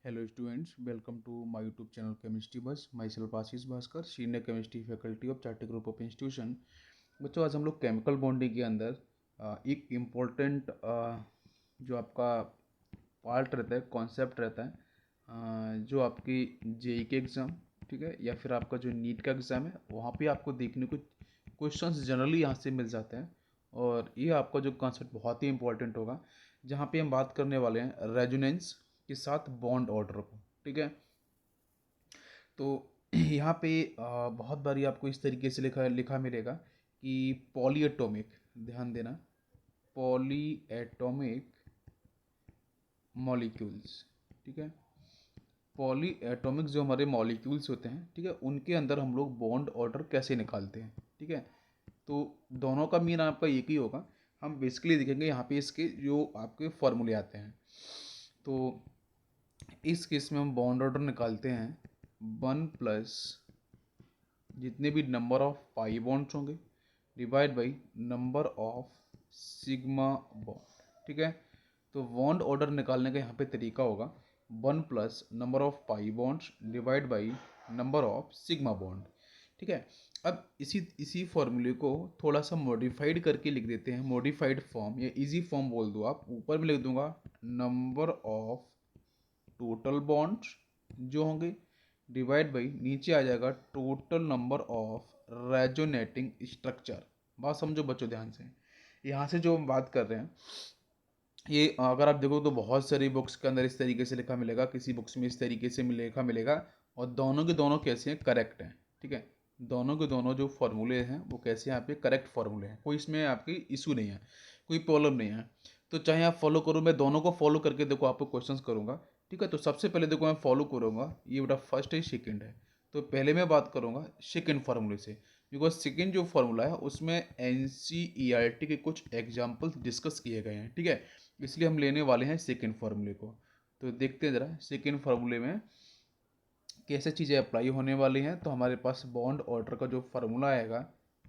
Hello students, welcome to my YouTube channel Chemistry Bus. Myself Ashish Bhaskar, senior chemistry faculty of chartered group of institution. बच्चों आज हम लोग chemical bonding के अंदर एक इम्पोर्टेंट जो आपका पार्ट रहता है, कॉन्सेप्ट रहता है, जो आपकी जेई के एग्ज़ाम, ठीक है, या फिर आपका जो नीट का एग्ज़ाम है वहाँ पे आपको देखने को क्वेश्चंस जनरली यहाँ से मिल जाते हैं। और ये आपका जो कॉन्सेप्ट बहुत ही इंपॉर्टेंट होगा, जहाँ पे हम बात करने वाले हैं रेजोनेंस के साथ बॉन्ड ऑर्डर को। ठीक है, तो यहाँ पे बहुत बारी आपको इस तरीके से लिखा लिखा मिलेगा कि पॉलीएटॉमिक, ध्यान देना, पॉलीएटॉमिक मॉलिक्यूल्स। ठीक है, पॉलीएटॉमिक जो हमारे मॉलिक्यूल्स होते हैं, ठीक है, उनके अंदर हम लोग बॉन्ड ऑर्डर कैसे निकालते हैं। ठीक है, तो दोनों का मीन आपका एक ही होगा। हम बेसिकली देखेंगे यहाँ पे इसके जो आपके फॉर्मूले आते हैं। तो इस केस में हम बॉन्ड ऑर्डर निकालते हैं 1 + जितने भी नंबर ऑफ पाई बॉन्ड्स होंगे divide by number of sigma bond. ठीक है, तो बॉन्ड ऑर्डर निकालने का यहाँ पे तरीका होगा 1 + number of pi bonds divide by number of sigma bond. ठीक है, अब इसी फॉर्मूले को थोड़ा सा मॉडिफाइड करके लिख देते हैं, मॉडिफाइड फॉर्म या इजी फॉर्म बोल दो आप। ऊपर में लिख दूंगा नंबर ऑफ टोटल बॉन्ड्स जो होंगे डिवाइड बाई नीचे आ जाएगा total number of resonating structure. बात समझो बच्चों ध्यान से, यहाँ से जो हम बात कर रहे हैं ये अगर आप देखो तो बहुत सारी बुक्स के अंदर इस तरीके से लिखा मिलेगा, किसी बुक्स में इस तरीके से लिखा मिलेगा, और दोनों के दोनों कैसे हैं, करेक्ट हैं। ठीक है, दोनों के दोनों जो फॉर्मूले हैं वो कैसे हैं, यहाँ पे करेक्ट फॉर्मूले हैं, कोई इसमें आपकी इशू नहीं है, कोई प्रॉब्लम नहीं है। तो चाहे आप फॉलो करो, मैं दोनों को फॉलो करके देखो आपको क्वेश्चंस करूँगा। ठीक है, तो सबसे पहले देखो मैं फॉलो करूँगा, ये बेटा फर्स्ट है, सेकेंड है, तो पहले मैं बात करूँगा सेकेंड फार्मूले से, बिकॉज सेकेंड जो फार्मूला है उसमें एनसीईआरटी के कुछ एग्जाम्पल्स डिस्कस किए गए हैं। ठीक है, इसलिए हम लेने वाले हैं सेकेंड फार्मूले को। तो देखते हैं ज़रा सेकेंड फार्मूले में कैसे चीज़ें अप्लाई होने वाली हैं। तो हमारे पास बॉन्ड ऑर्डर का जो फार्मूला आएगा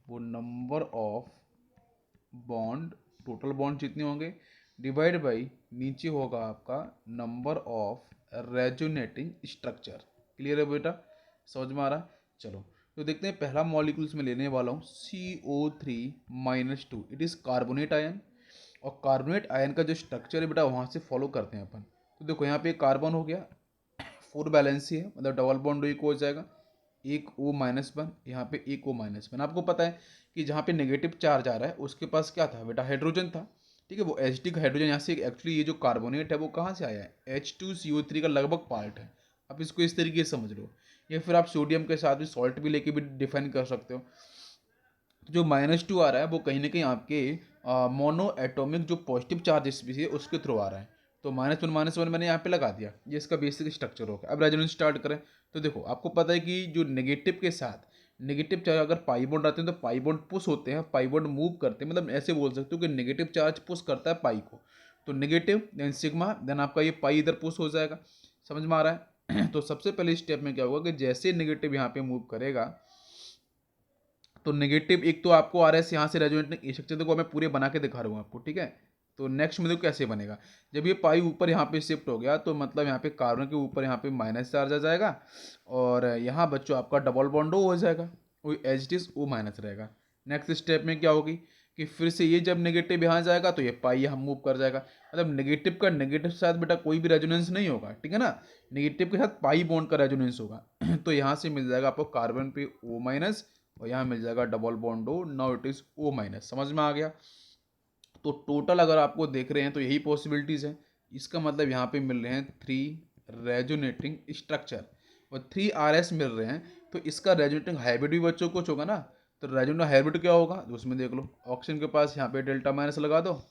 वो number of bond, total bond जितने होंगे डिवाइड बाई नीचे होगा आपका number of resonating structure. Clear है बेटा, समझ में आ रहा है? चलो तो देखते हैं, पहला मॉलिक्यूल्स में लेने वाला हूँ CO3-2, it is carbonate ion. और कार्बोनेट आयन का जो स्ट्रक्चर है बेटा वहाँ से फॉलो करते हैं अपन। तो देखो यहाँ पे कार्बन हो गया, 4 बैलेंस ही है, मतलब डबल बॉन्ड एक हो जाएगा, एक O-1, यहाँ पे एक O-1। आपको पता है कि जहाँ पे नेगेटिव चार्ज आ रहा है उसके पास क्या था बेटा, हाइड्रोजन था। ठीक है, वो H का हाइड्रोजन यहाँ से, एक्चुअली ये जो कार्बोनेट है वो कहाँ से आया है, H2CO3 का लगभग पार्ट है। आप इसको इस तरीके से समझ लो, या फिर आप सोडियम के साथ भी सॉल्ट भी लेके भी डिफाइन कर सकते हो। जो -2 आ रहा है वो कहीं ना कहीं आपके मोनो एटॉमिक जो पॉजिटिव चार्ज स्पीसीज है उसके थ्रू आ रहा है। तो -1 मैंने यहाँ पे लगा दिया, ये इसका बेसिक स्ट्रक्चर होगा। अब रेजोनेंस स्टार्ट करें तो देखो आपको पता है कि जो नेगेटिव के साथ नेगेटिव चार्ज अगर पाई बॉन्ड आते हैं तो पाई बॉन्ड पुश होते हैं, पाई बॉन्ड मूव करते हैं, मतलब ऐसे बोल सकते हो कि नेगेटिव चार्ज पुश करता है पाई को, तो नेगेटिव देन सिग्मा देन आपका ये पाई इधर पुश हो जाएगा। समझ में आ रहा है? तो सबसे पहले स्टेप में क्या होगा कि जैसे नेगेटिव यहाँ पे मूव करेगा तो नेगेटिव एक तो आपको आ रहा है यहाँ से रेजोनेटिंग स्ट्रक्चर, देखो मैं पूरे बना के दिखा रहा हूँ आपको। ठीक है, तो नेक्स्ट में देखो कैसे बनेगा। जब ये पाई ऊपर यहाँ पे शिफ्ट हो गया तो मतलब यहाँ पे कार्बन के ऊपर यहाँ पे माइनस चार्ज आ जाएगा, और यहाँ बच्चों आपका डबल बॉन्ड हो जाएगा, वही H2O- रहेगा। नेक्स्ट स्टेप में क्या होगी कि फिर से ये जब नेगेटिव यहाँ जाएगा तो ये पाई यहाँ मूव कर जाएगा, मतलब नेगेटिव का नेगेटिव के साथ बेटा कोई भी रेजोनेंस नहीं होगा। ठीक है ना, नेगेटिव के साथ पाई बॉन्ड का रेजोनेंस होगा। तो यहाँ से मिल जाएगा आपको कार्बन पे O-, और यहाँ मिल जाएगा double bond O, now it is O-। समझ में आ गया? तो टोटल अगर आपको देख रहे हैं तो यही पॉसिबिलिटीज़ हैं। इसका मतलब यहाँ पे मिल रहे हैं 3 रेजोनेटिंग स्ट्रक्चर और 3 RS मिल रहे हैं। तो इसका रेजोनेटिंग हाइब्रिड भी बच्चों कुछ होगा ना, तो रेजोनेटिंग हाइब्रिड क्या होगा तो उसमें देख लो, ऑक्सीजन के पास यहाँ पे डेल्टा माइनस लगा दो,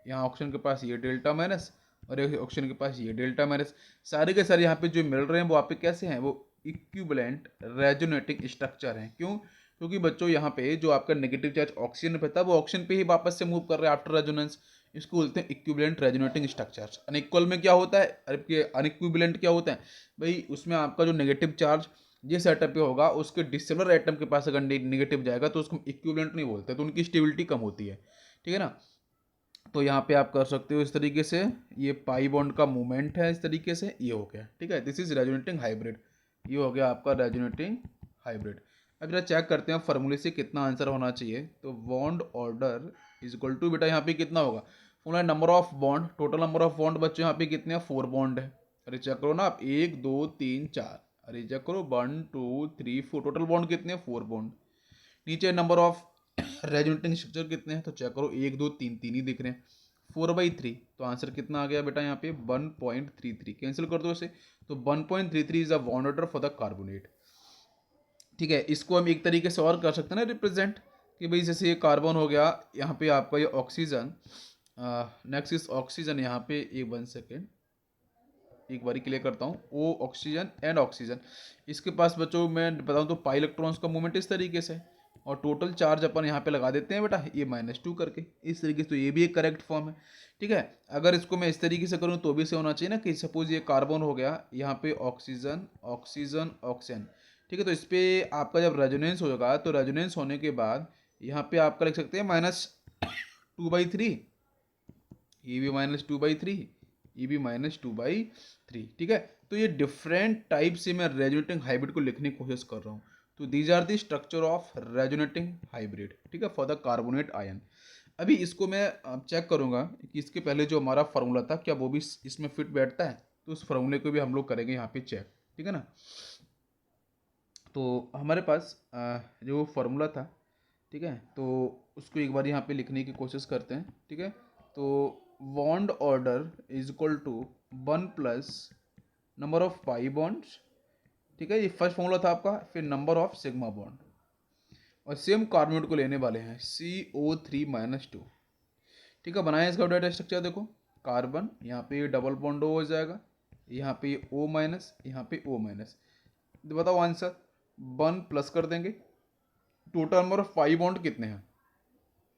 यहाँ ऑक्सीजन के पास ये डेल्टा माइनस, और एक ऑक्सीजन के पास ये डेल्टा माइनस। सारे के सारे यहाँ पे जो मिल रहे हैं वो आप पे कैसे हैं, वो इक्विवेलेंट रेजोनेटिंग स्ट्रक्चर हैं। क्यों? क्योंकि बच्चों यहाँ पे जो आपका नेगेटिव चार्ज ऑक्सीजन पे था वो ऑक्सीजन पे ही वापस से मूव कर रहा है आफ्टर रेजोनेंस। इसको बोलते हैं इक्विवेलेंट रेजोनेटिंग स्ट्रक्चर्स। अनइक्वल में क्या होता है, अरे अनइक्विवेलेंट क्या होता है भाई, उसमें आपका जो नेगेटिव चार्ज जिस एटम पे होगा उसके डिसिमिलर एटम के पास अगर नेगेटिव जाएगा तो उसको इक्विवेलेंट नहीं बोलते, तो उनकी स्टेबिलिटी कम होती है। ठीक है ना, तो यहाँ पे आप कर सकते हो इस तरीके से, ये पाई बॉन्ड का मूवमेंट है इस तरीके से, ये हो गया, ठीक है, दिस इज रेजोनेटिंग हाइब्रिड, ये हो गया आपका रेजोनेटिंग हाइब्रिड। अब जरा चेक करते हैं फॉर्मूले से कितना आंसर होना चाहिए। तो bond order is equal to, बेटा यहाँ पे कितना होगा, formula number of bond, total number of bond बच्चों यहाँ पे कितने हैं, 4 बॉन्ड है। अरे चेक करो ना आप, 1 2 3 4, अरे चेक करो 1 2 3 4, टोटल बॉन्ड कितने हैं, 4 बॉन्ड। नीचे नंबर ऑफ रेजोनेटिंग स्ट्रक्चर कितने हैं, तो चेक करो 1 2 3 3 ही दिख रहे हैं, 4/3। तो आंसर कितना आ गया बेटा यहाँ पे 1.33, कैंसिल कर दो इसे। तो 1.33 is a bond order for the carbonate, ठीक है। इसको हम एक तरीके से और कर सकते हैं ना रिप्रेजेंट, कि भाई जैसे ये कार्बन हो गया, यहाँ पे आपका ये ऑक्सीजन, नेक्स्ट इज ऑक्सीजन, यहाँ पे एक 1 सेकेंड एक बारी क्लियर करता हूँ, ओ ऑक्सीजन एंड ऑक्सीजन, इसके पास बच्चों मैं बताऊँ तो पाई इलेक्ट्रॉन्स का मूवमेंट इस तरीके से, और टोटल चार्ज अपन यहाँ पे लगा देते हैं बेटा ये -2 करके इस तरीके से, तो ये भी एक करेक्ट फॉर्म है, ठीक है। अगर इसको मैं इस तरीके से करूँ तो भी से होना चाहिए ना, कि सपोज ये कार्बन हो गया, यहाँ पे ऑक्सीजन ऑक्सीजन ऑक्सीजन, ठीक है। तो इस पर आपका जब रेजोनेंस होगा, तो रेजोनेंस होने के बाद यहाँ पे आपका लिख सकते हैं -2/3, ये भी -2/3, ये भी -2/3, ठीक है। तो ये डिफरेंट टाइप से मैं रेजोनेटिंग हाइब्रिड को लिखने की कोशिश कर रहा हूँ। तो these are the structure of resonating hybrid, ठीक है, फॉर द कार्बोनेट आयन। अभी इसको मैं चेक करूंगा कि इसके पहले जो हमारा फार्मूला था क्या वो भी इसमें फिट बैठता है, तो उस फार्मूले को भी हम लोग करेंगे यहाँ पे चेक, ठीक है ना। तो हमारे पास जो फार्मूला था, ठीक है, तो उसको एक बार यहाँ पे लिखने की कोशिश करते हैं, ठीक है। तो bond order is equal to 1 plus number of pi bonds, ठीक है, ये फर्स्ट फॉर्मूला था आपका, फिर नंबर ऑफ सिग्मा बॉन्ड, और सेम कार्बोनेट को लेने वाले हैं CO3-2, ठीक है। बनाया इसका डाटा स्ट्रक्चर देखो, कार्बन यहाँ पे डबल बॉन्ड हो जाएगा, यहाँ पे O-, यहाँ पे O-, बताओ आंसर, 1 प्लस कर देंगे, total number of pi bond कितने हैं,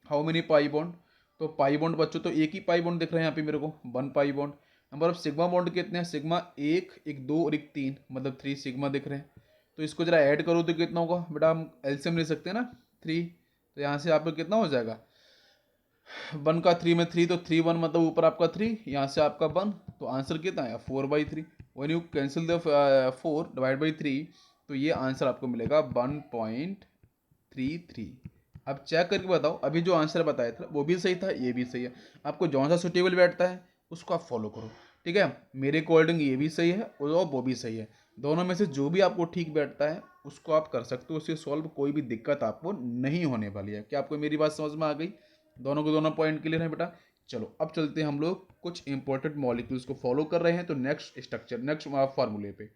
हाउ मेनी पाई बॉन्ड, तो पाई बॉन्ड बच्चों तो एक ही पाई बॉन्ड दिख रहा है यहाँ पे मेरे को, 1 pi bond. Number of sigma bond कितने हैं, सिग्मा एक, एक 2 और एक 3, मतलब 3 सिग्मा दिख रहे हैं। तो इसको जरा ऐड करो तो कितना होगा बेटा, हम एलसीएम ले सकते हैं ना 3, तो यहाँ से आपको कितना हो जाएगा, 1 का 3 में 3, तो 3 1 मतलब ऊपर आपका 3, यहाँ से आपका 1, तो आंसर कितना है 4/3। One you cancel the 4 divide by 3, तो ये आंसर आपको मिलेगा 1.33। अब चेक करके बताओ, अभी जो आंसर बताया था वो भी सही था, ये भी सही है, आपको जौन सा सुटेबल बैठता है उसको आप फॉलो करो, ठीक है। मेरे अकॉर्डिंग ये भी सही है और वो भी सही है, दोनों में से जो भी आपको ठीक बैठता है उसको आप कर सकते हो, उससे सॉल्व कोई भी दिक्कत आपको नहीं होने वाली है। क्या आपको मेरी बात समझ में आ गई, दोनों को दोनों पॉइंट क्लियर है बेटा। चलो अब चलते हैं हम लोग कुछ इंपॉर्टेंट मॉलिक्यूल्स को फॉलो कर रहे हैं, तो नेक्स्ट स्ट्रक्चर, नेक्स्ट फार्मूले पे,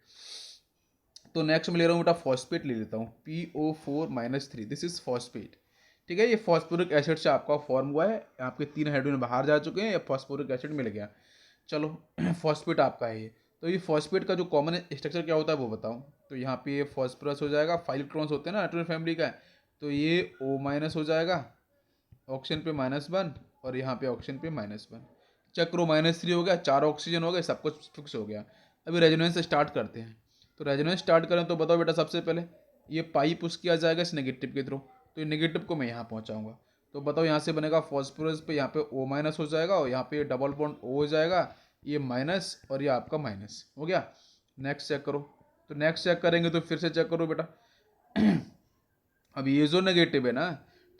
तो नेक्स्ट मैं ले रहा हूँ बेटा फॉस्फेट ले लेता हूँ, PO4-3, दिस इज फॉस्फेट, ठीक है। ये फॉस्फोरिक एसिड से आपका फॉर्म हुआ है, आपके 3 हाइड्रोजन बाहर जा चुके हैं, ये फॉस्फोरिक एसिड मिल गया। चलो फॉस्फेट आपका है ये, तो ये फॉस्फेट का जो कॉमन स्ट्रक्चर क्या होता है वो बताऊँ, तो यहाँ पे ये फॉस्फोरस हो जाएगा, 5 इलेक्ट्रॉन्स होते हैं ना नाइट्रोजन फैमिली का, तो ये O- हो जाएगा, ऑक्सीजन पे -1, और यहाँ पे ऑक्सीजन पे -1, चक्रो -3 हो गया, 4 ऑक्सीजन हो गए, सब कुछ फिक्स हो गया। अभी रेजोनेंस स्टार्ट करते हैं, तो रेजोनेंस स्टार्ट करें तो बताओ बेटा, सबसे पहले ये पाई पुश किया जाएगा इस नेगेटिव के थ्रू, तो ये नेगेटिव को मैं यहाँ पहुँचाऊँगा, तो बताओ यहाँ से बनेगा फॉस्फोरस पे, यहाँ पे O- हो जाएगा, और यहाँ पे डबल बॉन्ड O हो जाएगा, ये माइनस और ये आपका माइनस हो गया। नेक्स्ट चेक करो, तो नेक्स्ट चेक करेंगे तो फिर से चेक करो बेटा अब ये जो नेगेटिव है ना,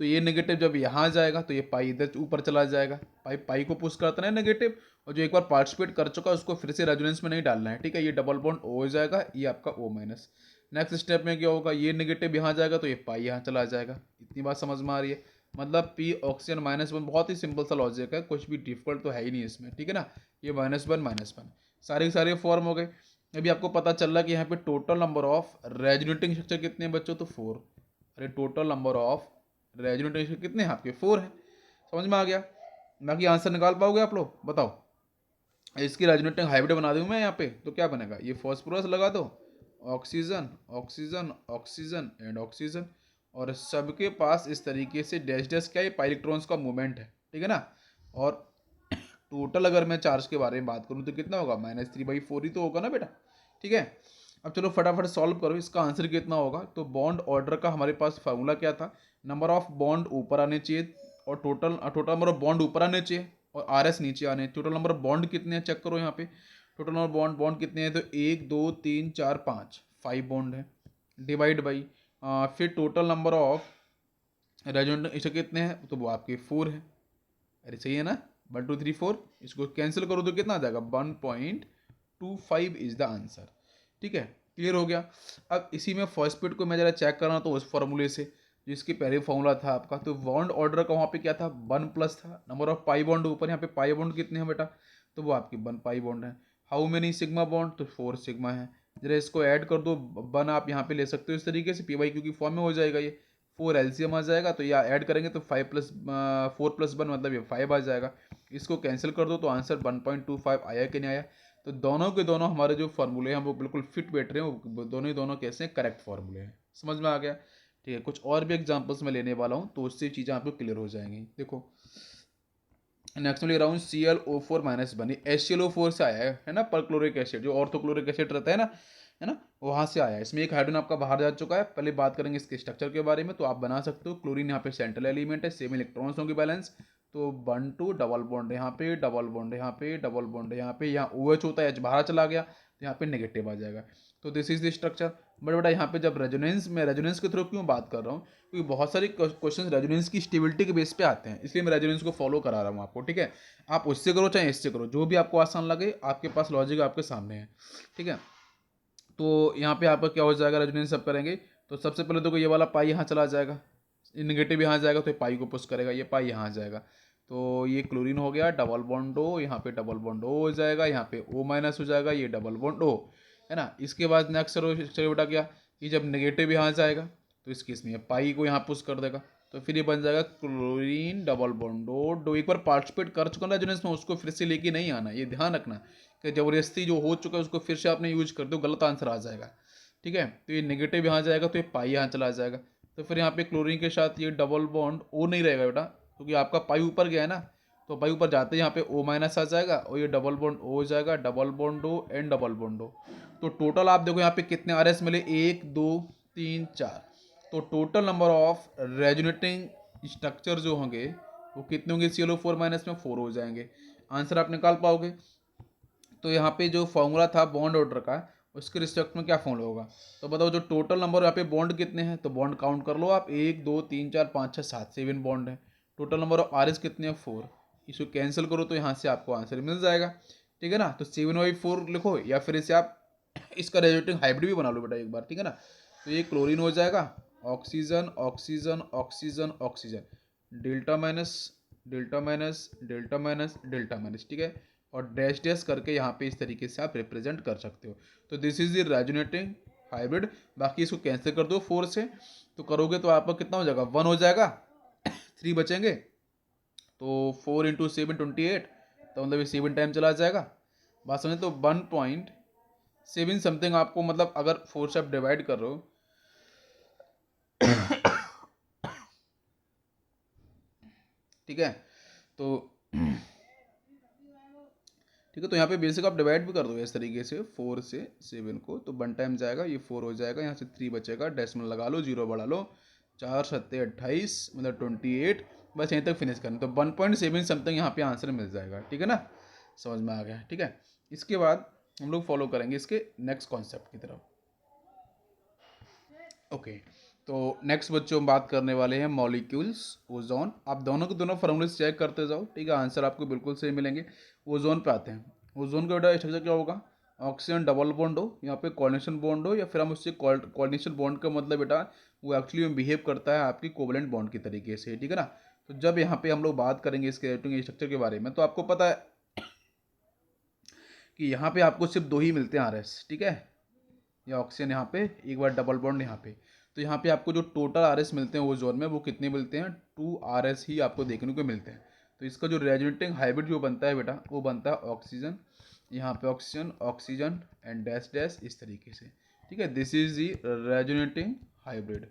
तो ये नेगेटिव जब यहाँ जाएगा तो ये पाई इधर ऊपर चला जाएगा, पाई पाई को पुश करता है नेगेटिव, और जो एक बार पार्टिसिपेट कर चुका है उसको फिर से रेजोनेंस में नहीं डालना है, ठीक है। ये डबल बॉन्ड O हो जाएगा, ये आपका O-। नेक्स्ट स्टेप में क्या होगा, ये नेगेटिव यहाँ जाएगा तो ये पाई यहाँ चला जाएगा। इतनी बात समझ में आ रही है, मतलब P ऑक्सीजन -1, बहुत ही सिंपल सा लॉजिक है, कुछ भी डिफिकल्ट तो है ही नहीं इसमें, ठीक है ना। ये -1 सारे के सारे फॉर्म हो गए। अभी आपको पता चल रहा है कि यहाँ पे total number of resonating structure कितने हैं बच्चों, तो 4। अरे total number of resonating structure कितने हैं आपके, 4 हैं, समझ में आ गया। बाकी आंसर निकाल पाओगे आप लोग, बताओ। इसकी रेजोनेटिंग हाइब्रिड बना दूँ मैं यहाँ पे, तो क्या बनेगा, ये फॉस्फोरस लगा दो, oxygen oxygen oxygen and oxygen, और सबके पास इस तरीके से डैश डैश क्या है, पाई इलेक्ट्रॉन्स का मूवमेंट है, ठीक है ना। और टोटल अगर मैं चार्ज के बारे में बात करूँ तो कितना होगा, -3/4 ही तो होगा ना बेटा, ठीक है। अब चलो फटाफट सॉल्व करो, इसका आंसर कितना होगा। तो बॉन्ड ऑर्डर का हमारे पास फार्मूला क्या था, नंबर ऑफ बॉन्ड ऊपर आने चाहिए, और टोटल नंबर ऑफ बॉन्ड ऊपर आने चाहिए, और आर एस नीचे आने। टोटल नंबर ऑफ बॉन्ड कितने हैं चेक करो यहाँ पे, टोटल नंबर बॉन्ड बॉन्ड कितने हैं, तो 1 2 3 4 5, 5 बॉन्ड है। डिवाइड बाई फिर टोटल नंबर ऑफ रेजोनेंट इसे कितने हैं, तो वो आपके 4 है। अरे सही है ना, 1 2 3 4, इसको कैंसिल करो तो कितना आ जाएगा, 1.25 इज द आंसर। ठीक है, क्लियर हो गया। अब इसी में फर्स्ट बिट को मैं जरा चेक कर रहा हूँ, तो उस फॉर्मूले से जिसकी पहले फॉर्मूला था आपका, तो बॉन्ड ऑर्डर का वहाँ पे क्या था, 1 प्लस था। नंबर ऑफ पाई बॉन्ड ऊपर, यहाँ पे पाई बॉन्ड कितने हैं बेटा, तो वो आपकी 1 पाई बॉन्ड है। हाउ मेनी सिग्मा बॉन्ड, तो 4 सिग्मा है। जरा इसको ऐड कर दो, 1 आप यहाँ पे ले सकते हो इस तरीके से, पी वाई क्यू की फॉर्म में हो जाएगा ये। 4 एलसीएम आ जाएगा, तो या ऐड करेंगे तो 4 + 1 मतलब ये 5 आ जाएगा। इसको कैंसिल कर दो तो आंसर 1.25 आया कि नहीं आया। तो दोनों के दोनों हमारे जो फार्मूले हैं वो बिल्कुल फिट बैठ रहे हैं, वो दोनों ही दोनों कैसे हैं, करेक्ट फार्मूले हैं। समझ में आ गया। ठीक है, कुछ और भी एग्जांपल्स मैं लेने वाला हूँ, तो उससे चीज़ें आपको क्लियर हो जाएंगी। देखो नेक्स्ट में लिख रहा हूँ ClO4 - HClO4 से आया है ना, परक्लोरिक एसिड जो ऑर्थोक्लोरिक एसिड रहता है ना, वहाँ से आया है। इसमें एक हाइड्रोजन आपका बाहर जा चुका है। पहले बात करेंगे इसके स्ट्रक्चर के बारे में, तो आप बना सकते हो। क्लोरीन यहाँ पे सेंट्रल एलिमेंट है, सेम इलेक्ट्रॉन्स होंगे बैलेंस, तो 1 2 डबल बॉन्ड यहाँ पे, डबल बॉन्ड यहाँ पे, डबल बॉन्ड यहाँ पे, यहाँ OH होता है, H बाहर चला गया तो यहाँ पे नेगेटिव आ जाएगा। तो this is the structure. But बेटा यहाँ पे जब रेजोनेंस में, रेजोनेंस के थ्रू क्यों बात कर रहा हूँ, क्योंकि बहुत सारे क्वेश्चन रेजोनेंस की स्टेबिलिटी के बेस पे आते हैं, इसलिए मैं रेजोनेंस को फॉलो करा रहा हूँ आपको। ठीक है, आप उससे करो चाहे इससे करो, जो भी आपको आसान लगे, आपके पास लॉजिक आपके सामने है। ठीक है, तो यहाँ पे आपका क्या हो जाएगा, रेजोनेंस सब करेंगे तो सबसे पहले तो ये वाला पाई यहाँ चला जाएगा, निगेटिव यहाँ जाएगा तो पाई को पुश करेगा, ये पाई यहाँ जाएगा, तो ये क्लोरीन हो गया, डबल बॉन्ड O, यहाँ पे डबल बॉन्ड O हो जाएगा, यहाँ पे O- हो जाएगा, ये डबल बॉन्ड O है ना। इसके बाद नेक्स्ट चलो बेटा क्या, कि जब नेगेटिव यहाँ जाएगा तो इस केस में पाई को यहाँ पुश कर देगा, तो फिर ये बन जाएगा क्लोरीन डबल बॉन्ड O। एक बार पार्टिसिपेट कर चुका ना रेजोनेंस में, उसको फिर से लेके नहीं आना, ये ध्यान रखना कि जबरदस्ती जो हो चुका है उसको फिर से आपने यूज कर दो, गलत आंसर आ जाएगा। ठीक है, तो ये नेगेटिव यहाँ जाएगा तो ये पाई यहाँ चला जाएगा, तो फिर यहाँ पे क्लोरीन के साथ ये डबल बॉन्ड O नहीं रहेगा बेटा, क्योंकि आपका पाई ऊपर गया है ना, तो पाई ऊपर जाते ही यहाँ पे O- आ जाएगा और ये डबल बॉन्ड O हो जाएगा, double bond O and double bond O। तो टोटल आप देखो यहाँ पे कितने RS मिले, 1 2 3 4। तो total number of resonating structure जो होंगे वो कितने होंगे, ClO4 में 4 हो जाएंगे। आंसर आप निकाल पाओगे। तो यहाँ पे जो फॉर्मूला था बॉन्ड ऑर्डर का, उसके रिस्पेक्ट में क्या फॉर्मूला होगा, तो बताओ जो टोटल नंबर यहाँ पे बॉन्ड कितने हैं, तो बॉन्ड काउंट कर लो आप, 1 2 3 4 5 6 7, 7 बॉन्ड है। टोटल नंबर ऑफ RS कितने हैं, 4। इसको कैंसिल करो तो यहाँ से आपको आंसर मिल जाएगा। ठीक है ना, तो 7/4 लिखो, या फिर इसे आप इसका रेजोनेटिंग हाइब्रिड भी बना लो बेटा एक बार। ठीक है ना, तो ये क्लोरीन हो जाएगा, oxygen oxygen oxygen oxygen, delta minus delta minus delta minus delta minus. ठीक है, और डैश डैश करके यहाँ पे इस तरीके से आप रिप्रेजेंट कर सकते हो। तो this is the resonating hybrid. बाकी इसको कैंसिल कर दो 4 से, तो करोगे तो आपका कितना हो जाएगा, 1 हो जाएगा, 3 बचेंगे, तो 4 × 7 28, तो मतलब ये 7 टाइम चला जाएगा। बात समझे, तो 1.7 समथिंग आपको, मतलब अगर 4 से आप डिवाइड कर रहे हो, ठीक है, तो ठीक है, तो यहाँ पे बेसिक आप डिवाइड भी कर दो इस तरीके से, 4 से 7 को, तो 1 टाइम जाएगा, ये 4 हो जाएगा, यहाँ से 3 बचेगा, डेसिमल लगा लो, 0 बढ़ा लो, 4 × 7 = 28 मतलब 28। बस यहीं तक फिनिश करना, तो 1.7 समथिंग यहाँ पे आंसर मिल जाएगा। ठीक है ना, समझ में आ गया। ठीक है, इसके बाद हम लोग फॉलो करेंगे इसके नेक्स्ट कॉन्सेप्ट की तरफ। ओके, तो नेक्स्ट बच्चों हम बात करने वाले हैं मॉलिक्यूल्स, ओजोन। आप दोनों के दोनों फॉर्मूले चेक करते जाओ, ठीक है, आंसर आपको बिल्कुल सही मिलेंगे। ओजोन पे आते हैं। ओजोन का बेटा स्ट्रक्चर क्या होगा, ऑक्सीजन डबल बॉन्ड हो, यहाँ पे कोऑर्डिनेशन बॉन्ड हो, या फिर हम उससे कोऑर्डिनेशन बॉन्ड का मतलब बेटा वो एक्चुअली बिहेव करता है आपकी कोवलेंट बॉन्ड की तरीके से। ठीक है ना, तो जब यहाँ पे हम लोग बात करेंगे इसके स्ट्रक्चर के बारे में, तो आपको पता है कि यहाँ पे आपको सिर्फ 2 ही मिलते हैं RS। ठीक है, या ऑक्सीजन यहाँ पे, एक बार डबल बॉन्ड यहाँ पे, तो यहाँ पे आपको जो टोटल RS मिलते हैं ओजोन में, वो कितने मिलते हैं, 2 RS ही आपको देखने को मिलते हैं। तो इसका जो रेजोनेटिंग हाइब्रिड जो बनता है बेटा, वो बनता है ऑक्सीजन, यहाँ पे oxygen oxygen and dash dash इस तरीके से। ठीक है, this is the resonating hybrid.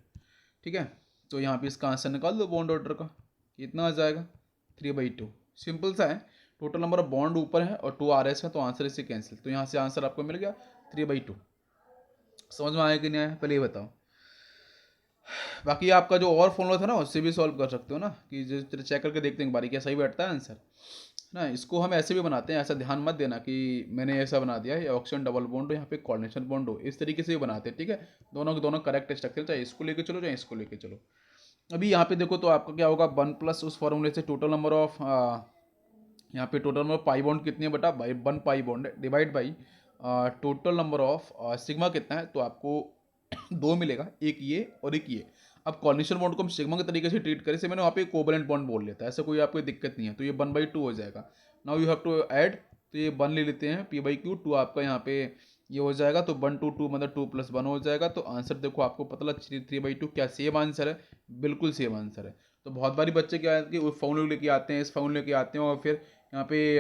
ठीक है, तो यहाँ पे इसका आंसर निकाल दो बॉन्ड ऑर्डर का, कितना आ जाएगा, 3/2। सिंपल सा है, टोटल नंबर ऑफ बॉन्ड ऊपर है और 2 RS है, तो आंसर इससे कैंसिल, तो यहाँ से आंसर आपको मिल गया 3/2। समझ में आया कि नहीं आया, पहले ये बताओ। बाकी आपका जो और फॉर्मूला था ना, उससे भी सॉल्व कर सकते हो ना, कि जो चेक करके देखते हैं एक बारी क्या सही बैठता है आंसर। ना, इसको हम ऐसे भी बनाते हैं, ऐसा ध्यान मत देना कि मैंने ऐसा बना दिया है, ये ऑक्सीजन डबल बॉन्ड हो, यहाँ पे कोऑर्डिनेशन बॉन्ड हो, इस तरीके से भी बनाते हैं, ठीक है। दोनों के दोनों करेक्ट स्ट्रक्चर, चाहे इसको लेके चलो चाहे इसको लेके चलो। अभी यहाँ पे देखो तो आपका क्या होगा, 1 प्लस उस फॉर्मूले से टोटल नंबर ऑफ, यहाँ पे total number of pi bond कितनी है बेटा, बाई 1 पाई बॉन्ड है, divide by total number of sigma कितना है, तो आपको 2 मिलेगा, एक ये और एक ये। अब कोऑर्डिनेशन बॉन्ड को हम सिग्मा के तरीके से ट्रीट करें, से मैंने वहाँ पे कोवलेंट बॉन्ड बोल लेता है, ऐसा कोई आपको दिक्कत नहीं है, तो ये 1/2 हो जाएगा। Now you have to add, तो ये 1 ले लेते हैं, p/q 2 आपका यहाँ पे ये हो जाएगा, तो 1 2 2 मतलब 2 + 1 हो जाएगा। तो आंसर देखो आपको पता लगा 3/2, क्या सेम आंसर है, बिल्कुल सेम आंसर है। तो बहुत बारी बच्चे क्या है कि वो फॉर्मूले लेके आते हैं, इस फॉर्मूले लेके आते हैं और फिर यहाँ पे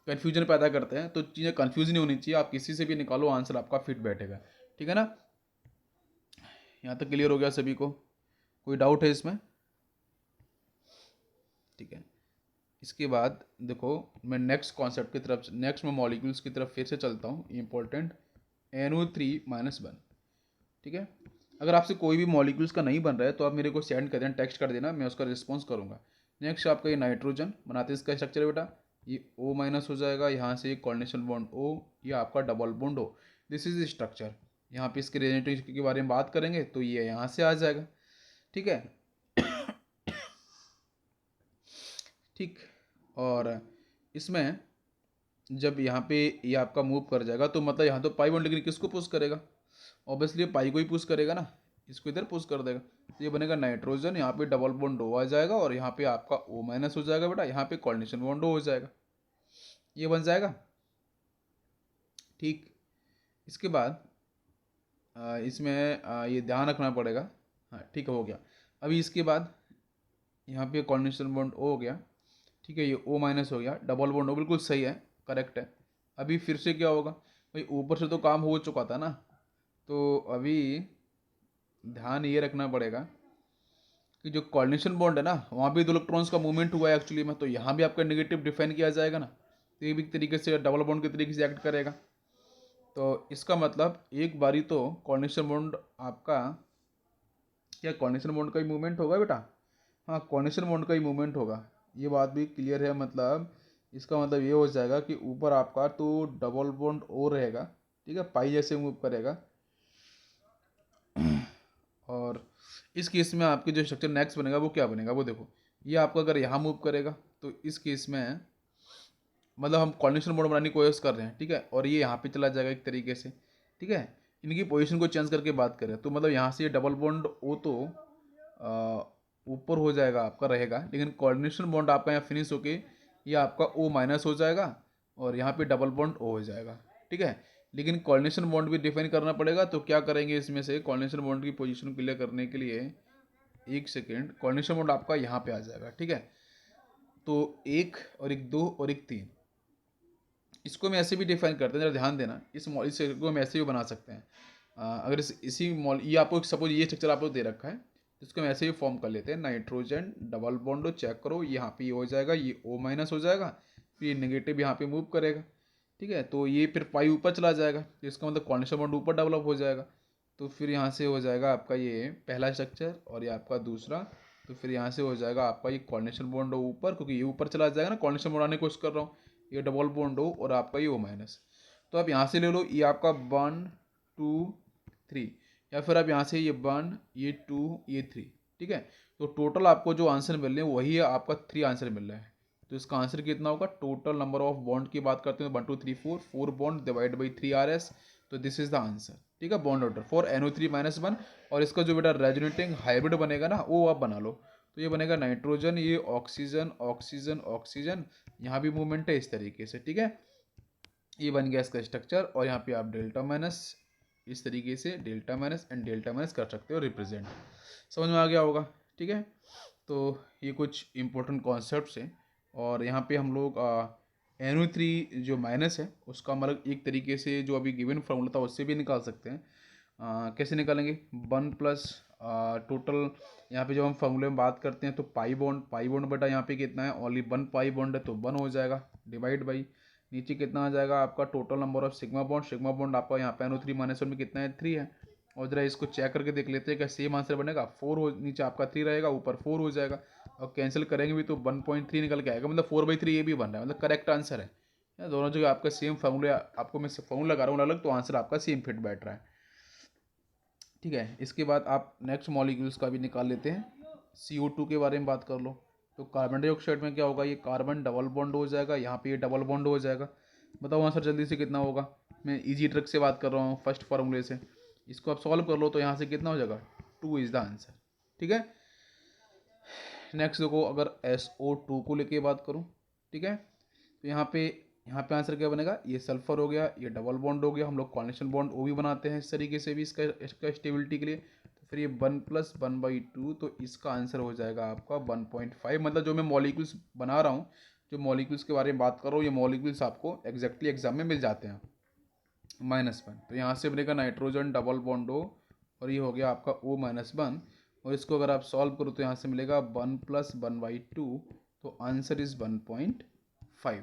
कन्फ्यूजन पैदा करते हैं, तो चीज़ें कन्फ्यूज नहीं होनी चाहिए, आप किसी से भी निकालो आंसर आपका फिट बैठेगा, ठीक है ना। यहाँ तक क्लियर हो गया सभी को, कोई डाउट है इसमें? ठीक है, इसके बाद देखो मैं नेक्स्ट कॉन्सेप्ट की तरफ, नेक्स्ट मैं मॉलिक्यूल्स की तरफ फिर से चलता हूँ, इंपॉर्टेंट NO3-1, ठीक है। अगर आपसे कोई भी मॉलिक्यूल्स का नहीं बन रहा है तो आप मेरे को सेंड कर देना, टेक्स्ट कर देना, मैं उसका रिस्पॉन्स करूँगा। नेक्स्ट आपका ये नाइट्रोजन बनाते हैं, इसका स्ट्रक्चर है बेटा, ये O- हो जाएगा, यहाँ से कोऑर्डिनेशन बॉन्ड O, ये आपका double bond O, this is structure. यहाँ पे इसके रिलेटिव के बारे में बात करेंगे तो ये यहाँ से आ जाएगा, ठीक है। ठीक, और इसमें जब यहाँ पे ये आपका मूव कर जाएगा तो मतलब यहाँ तो पाई बॉन्ड, लेकिन किसको पुश करेगा, ऑब्वियसली पाई को ही पुश करेगा ना, इसको इधर पुश कर देगा, तो ये बनेगा नाइट्रोजन, यहाँ पे डबल बॉन्ड O आ जाएगा और यहाँ पे आपका O- हो जाएगा बेटा, यहाँ पे कोऑर्डिनेशन बॉन्ड O हो जाएगा, ये बन जाएगा, ठीक। इसके बाद इसमें ये ध्यान रखना पड़ेगा, हाँ ठीक हो गया। अभी इसके बाद यहाँ पे कोऑर्डिनेशन बॉन्ड O हो गया, ठीक है, ये O- हो गया, डबल बॉन्ड O, बिल्कुल सही है, करेक्ट है। अभी फिर से क्या होगा भाई, ऊपर से तो काम हो चुका था ना, तो अभी ध्यान ये रखना पड़ेगा कि जो कोऑर्डिनेशन बॉन्ड है ना, वहाँ भी 2 इलेक्ट्रॉन्स का मूवमेंट हुआ है एक्चुअली में, तो यहाँ भी आपका नेगेटिव डिफाइन किया जाएगा ना, तो ये भी एक तरीके से डबल बॉन्ड के तरीके से एक्ट करेगा। तो इसका मतलब एक बारी तो कोऑर्डिनेशन बॉन्ड आपका, क्या कोऑर्डिनेशन बॉन्ड का ही मूवमेंट होगा बेटा, हाँ कोऑर्डिनेशन बॉन्ड का ही मूवमेंट होगा, ये बात भी क्लियर है। मतलब इसका मतलब ये हो जाएगा कि ऊपर आपका तो डबल बॉन्ड O रहेगा, ठीक है, पाई जैसे मूव करेगा। और इस केस में आपके जो स्ट्रक्चर नेक्स्ट बनेगा वो क्या बनेगा, वो देखो, ये आपका अगर यहाँ मूव करेगा तो इस केस में मतलब हम कोऑर्डिनेशन बॉन्ड बनाने की कोशिश कर रहे हैं, ठीक है, और ये यहाँ पे चला जाएगा एक तरीके से, ठीक है। इनकी पोजीशन को चेंज करके बात करें तो मतलब यहाँ से ये डबल बॉन्ड O तो ऊपर हो जाएगा आपका रहेगा, लेकिन कोऑर्डिनेशन बॉन्ड आपका यहाँ फिनिश होके ये आपका O- हो जाएगा और यहाँ पे डबल बॉन्ड O हो जाएगा, ठीक है। लेकिन कोऑर्डिनेशन बॉन्ड भी डिफाइन करना पड़ेगा, तो क्या करेंगे इसमें से कोऑर्डिनेशन बॉन्ड की पोजीशन क्लियर करने के लिए, एक सेकेंड, कोऑर्डिनेशन बॉन्ड आपका यहाँ पे आ जाएगा, ठीक है। तो एक और एक 2 और एक 3, इसको हम ऐसे भी डिफाइन करते हैं, जरा ध्यान देना, इस को हम ऐसे भी बना सकते हैं। अगर इसी मॉल ये आपको सपोज ये स्ट्रक्चर आपको दे रखा है, तो इसको हम ऐसे भी फॉर्म कर लेते हैं, नाइट्रोजन डबल बॉन्ड, चेक करो यहाँ पे ये हो जाएगा, ये O- हो जाएगा, फिर ये नेगेटिव यहाँ पे मूव करेगा, ठीक है, तो ये फिर पाई ऊपर चला जाएगा, तो इसका मतलब कोऑर्डिनेशन बॉन्ड ऊपर डेवलप हो जाएगा, तो फिर यहाँ से हो जाएगा आपका ये पहला स्ट्रक्चर और ये आपका दूसरा, तो फिर यहाँ से हो जाएगा आपका ये कोऑर्डिनेशन बॉन्ड ऊपर, क्योंकि ये ऊपर चला जाएगा ना, कोऑर्डिनेशन बॉन्ड आने की कोशिश कर रहा हूँ, ये डबल बॉन्ड O और आपका ये O-। तो आप यहाँ से ले लो, ये आपका 1 2 3, या फिर आप यहाँ से ये 1 ये 2 ये 3, ठीक है। तो टोटल आपको जो आंसर मिल रहे हैं वही है आपका 3 आंसर मिल रहा है, तो इसका आंसर कितना होगा, टोटल नंबर ऑफ बॉन्ड की बात करते हैं 1 2 3 4 बॉन्ड डिवाइड बाई 3 RS, तो दिस इज द आंसर, ठीक है, बॉन्ड ऑर्डर फॉर NO3-1। और इसका जो बेटा रेजोनेटिंग हाइब्रिड बनेगा ना, वो आप बना लो, तो ये बनेगा नाइट्रोजन, ये ऑक्सीजन ऑक्सीजन ऑक्सीजन, यहाँ भी मूवमेंट है इस तरीके से, ठीक है। ये बन गया इसका स्ट्रक्चर, और यहाँ पे आप डेल्टा माइनस इस तरीके से delta minus and delta minus कर सकते हो रिप्रेजेंट, समझ में आ गया होगा, ठीक है। तो ये कुछ इंपॉर्टेंट कॉन्सेप्ट्स हैं, और यहाँ पे हम लोग NO3 जो माइनस है उसका मतलब एक तरीके से जो अभी गिवन फॉर्मूला था उससे भी निकाल सकते हैं। कैसे निकालेंगे, 1 प्लस टोटल, यहाँ पे जब हम फॉर्मूले में बात करते हैं तो पाई बॉन्ड बटा यहाँ पे कितना है, ओनली 1 पाई बॉन्ड है तो 1 हो जाएगा, डिवाइड बाई नीचे कितना आ जाएगा आपका total number of sigma bond आपका यहाँ पे NO3-1 में कितना है, 3 है। और जरा इसको चेक करके देख लेते हैं क्या सेम आंसर बनेगा, 4 हो, नीचे आपका 3 रहेगा ऊपर 4 हो जाएगा, और कैंसिल करेंगे भी तो 1.3 निकल के आएगा, मतलब 4/3 ये भी बन रहा है, मतलब करेक्ट आंसर है। दोनों जगह आपका सेम फार्मूला, आपको मैं फार्मूला लगा रहा हूँ अलग, तो आंसर आपका सेम फिट बैठ रहा है। ठीक है, इसके बाद आप नेक्स्ट मॉलिक्यूल्स का भी निकाल लेते हैं। CO2 के बारे में बात कर लो। तो कार्बन डाइऑक्साइड में क्या होगा, ये कार्बन डबल बॉन्ड हो जाएगा, यहाँ पे ये डबल बॉन्ड हो जाएगा। बताओ आंसर जल्दी से कितना होगा। मैं इजी ट्रिक से बात कर रहा हूँ, फर्स्ट फार्मूले से। इसको आप सॉल्व कर लो तो यहाँ से कितना हो जाएगा, 2 इज़ द आंसर। ठीक है, नेक्स्ट देखो, अगर SO2 को लेके बात करूँ, ठीक है, तो यहाँ पे आंसर क्या बनेगा, ये सल्फर हो गया, ये डबल बॉन्ड हो गया। हम लोग कॉन्वेक्शन बॉन्ड वो भी बनाते हैं इस तरीके से भी, इसका स्टेबिलिटी के लिए। तो फिर ये 1+1/2, तो इसका आंसर हो जाएगा आपका 1.5। मतलब जो मैं मॉलिक्यूल्स बना रहा हूँ, जो मॉलिक्यूल्स के बारे में बात कर रहा हूँ, ये मॉलिक्यूल्स आपको एग्जैक्टली एग्जाम में मिल जाते हैं। -1, तो यहाँ से बनेगा नाइट्रोजन डबल बॉन्ड O, और ये हो गया आपका O-1। और इसको अगर आप सॉल्व करो तो यहाँ से मिलेगा 1+1/2, तो आंसर इज़ 1.5।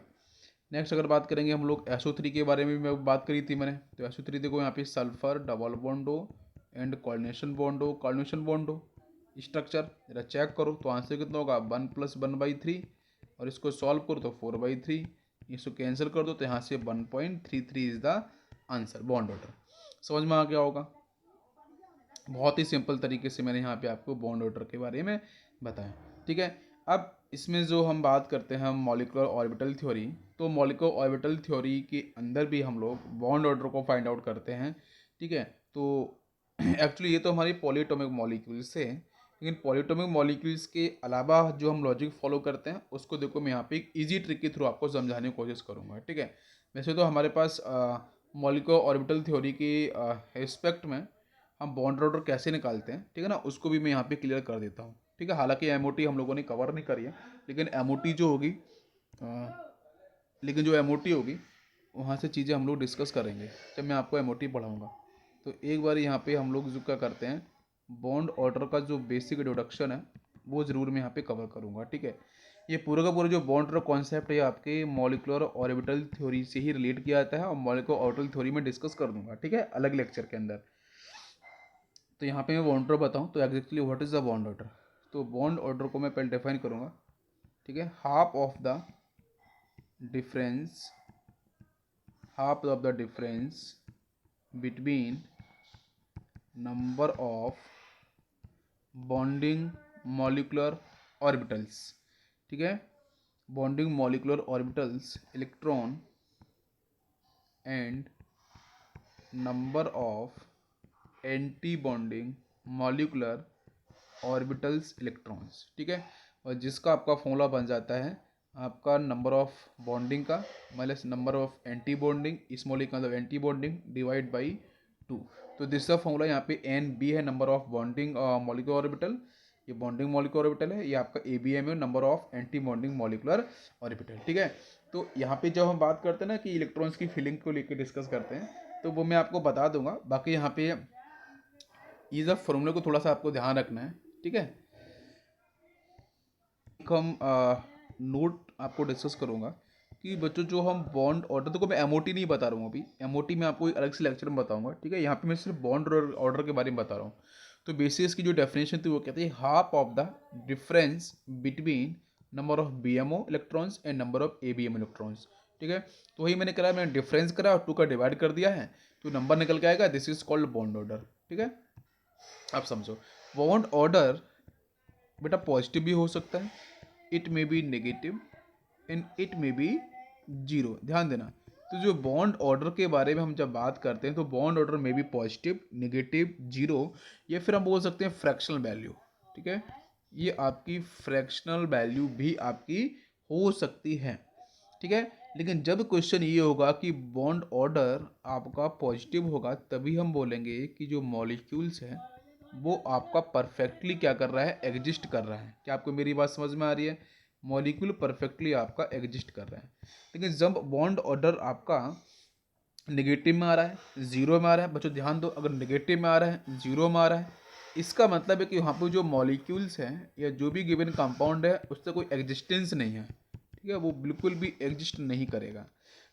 नेक्स्ट अगर बात करेंगे हम लोग SO3 के बारे में भी मैं बात करी थी मैंने। तो SO3 देखो, यहाँ पे sulphur double bond O and coordination bond O structure जरा चेक करो, तो आंसर कितना होगा 1+1/3, और इसको सॉल्व करो तो 4/3। इसको कैंसिल कर दो तो यहाँ से 1.33 is the answer, bond order. समझ में आ गया होगा। बहुत ही सिंपल तरीके से मैंने यहाँ पे आपको बॉन्ड ऑर्डर के बारे में बताया। ठीक है, अब इसमें जो हम बात करते हैं मॉलिक्यूलर ऑर्बिटल थ्योरी, तो मॉलिक्यूलर ऑर्बिटल थ्योरी के अंदर भी हम लोग बॉन्ड ऑर्डर को फाइंड आउट करते हैं। ठीक है, तो एक्चुअली ये तो हमारी पॉलीएटॉमिक मॉलिक्यूल्स है, लेकिन पॉलीएटॉमिक मॉलिक्यूल्स के अलावा जो हम लॉजिक फॉलो करते हैं उसको देखो मैं यहाँ पे एक ईजी ट्रिक के थ्रू आपको समझाने की कोशिश करूँगा। ठीक है, वैसे तो हमारे पास मॉलिक्यूलर ऑर्बिटल थ्योरी के एस्पेक्ट में हम बॉन्ड ऑर्डर कैसे निकालते हैं, ठीक है ना, उसको भी मैं यहाँ पे क्लियर कर देता हूँ। ठीक है, हालांकि MOT हम लोगों ने कवर नहीं करी है, लेकिन MOT जो होगी होगी वहाँ से चीज़ें हम लोग डिस्कस करेंगे जब मैं आपको MOT पढ़ाऊँगा। तो एक बार यहाँ पे हम लोग जो क्या करते हैं, बॉन्ड ऑर्डर का जो बेसिक इंट्रोडक्शन है वो ज़रूर मैं यहाँ पे कवर करूँगा। ठीक है, ये पूरा का पूरा जो बॉन्ड ऑर्डर कॉन्सेप्ट है आपके मॉलिक्यूलर ऑर्बिटल थ्योरी से ही रिलेट किया जाता है, और मॉलिक्यूलर ऑर्बिटल थ्योरी में डिस्कस कर दूंगा। ठीक है, अलग लेक्चर के अंदर। तो यहाँ पे मैं बॉन्ड ऑर्डर बताऊँ तो exactly what is the bond order. तो बॉन्ड ऑर्डर को मैं पहले डिफाइन करूँगा। ठीक है, half of the difference between number of bonding molecular orbitals. ठीक है, bonding molecular orbitals electron and number of anti bonding molecular orbitals electrons. ठीक है, और जिसका आपका फॉर्मूला बन जाता है आपका नंबर ऑफ बॉन्डिंग का minus number of anti bonding, small का मतलब एंटी बॉन्डिंग डिवाइड बाई 2। तो दिस फॉर्मूला यहाँ पे NB है, number of bonding molecular orbital, ये बॉन्डिंग मॉलिक्यूलर ऑर्बिटल है, ये आपका ABM है, number of anti bonding molecular orbital. ठीक है, तो यहाँ पे जब हम बात करते हैं ना कि इलेक्ट्रॉन्स की फीलिंग को लेकर डिस्कस करते हैं, तो वो मैं आपको बता दूंगा। बाकी यहाँ पे ये सब फॉर्मूले को थोड़ा सा आपको ध्यान रखना है। ठीक है, हम नोट आपको डिस्कस करूँगा कि बच्चों जो हम बॉन्ड ऑर्डर, तो मैं MOT नहीं बता रहा हूँ अभी, MOT मैं आपको एक अलग से लेक्चर में बताऊँगा। ठीक है, यहाँ पे मैं सिर्फ बॉन्ड ऑर्डर के बारे में बता रहा हूँ। तो बेसिस की जो डेफिनेशन थी वो कहती है half of the difference between number of BMO electrons and number of ABM electrons. ठीक है, तो वही मैंने करा, मैंने डिफरेंस करा और 2 का डिवाइड कर दिया है, तो नंबर निकल के आएगा। This is called bond order. ठीक है, आप समझो बॉन्ड ऑर्डर बेटा पॉजिटिव भी हो सकता है, it may be negative and it may be zero. ध्यान देना, तो जो बॉन्ड ऑर्डर के बारे में हम जब बात करते हैं तो बॉन्ड ऑर्डर में भी पॉजिटिव, नेगेटिव, जीरो, या फिर हम बोल सकते हैं फ्रैक्शनल वैल्यू। ठीक है, ये आपकी फ्रैक्शनल वैल्यू भी आपकी हो सकती है। ठीक है, लेकिन जब क्वेश्चन ये होगा कि बॉन्ड ऑर्डर आपका पॉजिटिव होगा, तभी हम बोलेंगे कि जो मॉलिक्यूल्स हैं वो आपका परफेक्टली क्या कर रहा है, एग्जिस्ट कर रहा है। क्या आपको मेरी बात समझ में आ रही है? मॉलिक्यूल परफेक्टली आपका एग्जिस्ट कर रहा है। लेकिन जब बॉन्ड ऑर्डर आपका नेगेटिव में आ रहा है, जीरो में आ रहा है, बच्चों ध्यान दो, अगर नेगेटिव में आ रहा है, जीरो में आ रहा है, इसका मतलब है कि वहाँ पर जो मॉलिक्यूल्स हैं या जो भी गिवन कंपाउंड है उससे कोई एग्जिस्टेंस नहीं है। ठीक है, वो बिल्कुल भी एग्जिस्ट नहीं करेगा।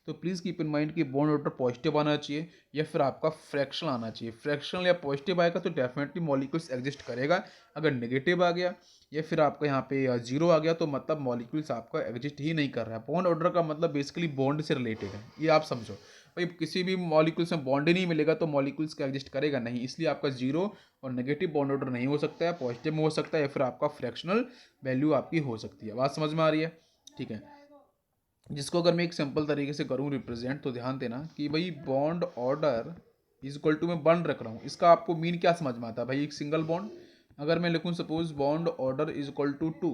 तो प्लीज़ कीप इन माइंड कि बॉन्ड ऑर्डर पॉजिटिव आना चाहिए या फिर आपका फ्रैक्शनल आना चाहिए। फ्रैक्शनल या पॉजिटिव आएगा तो डेफिनेटली मॉलिक्यूल्स एग्जिस्ट करेगा। अगर नेगेटिव आ गया या फिर आपका यहाँ पे जीरो आ गया तो मतलब मॉलिक्यूल्स आपका एग्जिस्ट ही नहीं कर रहा है। बॉन्ड ऑर्डर का मतलब बेसिकली बॉन्ड से रिलेटेड है, ये आप समझो। भाई किसी भी मॉलिक्यूल्स में बॉन्ड ही नहीं मिलेगा तो मॉलिक्यूल्स का एग्जिस्ट करेगा नहीं, इसलिए आपका जीरो और नेगेटिव बॉन्ड ऑर्डर नहीं हो सकता है, पॉजिटिव में हो सकता है या फिर आपका फ्रैक्शनल वैल्यू आपकी हो सकती है। बात समझ में आ रही है? ठीक है। जिसको अगर मैं एक सिंपल तरीके से करूँ रिप्रेजेंट, तो ध्यान देना कि भाई bond order is equal to मैं बॉन्ड रख रहा हूँ, इसका आपको मीन क्या समझ में आता है भाई? एक सिंगल बॉन्ड अगर मैं लिखूँ suppose bond order is equal to 2,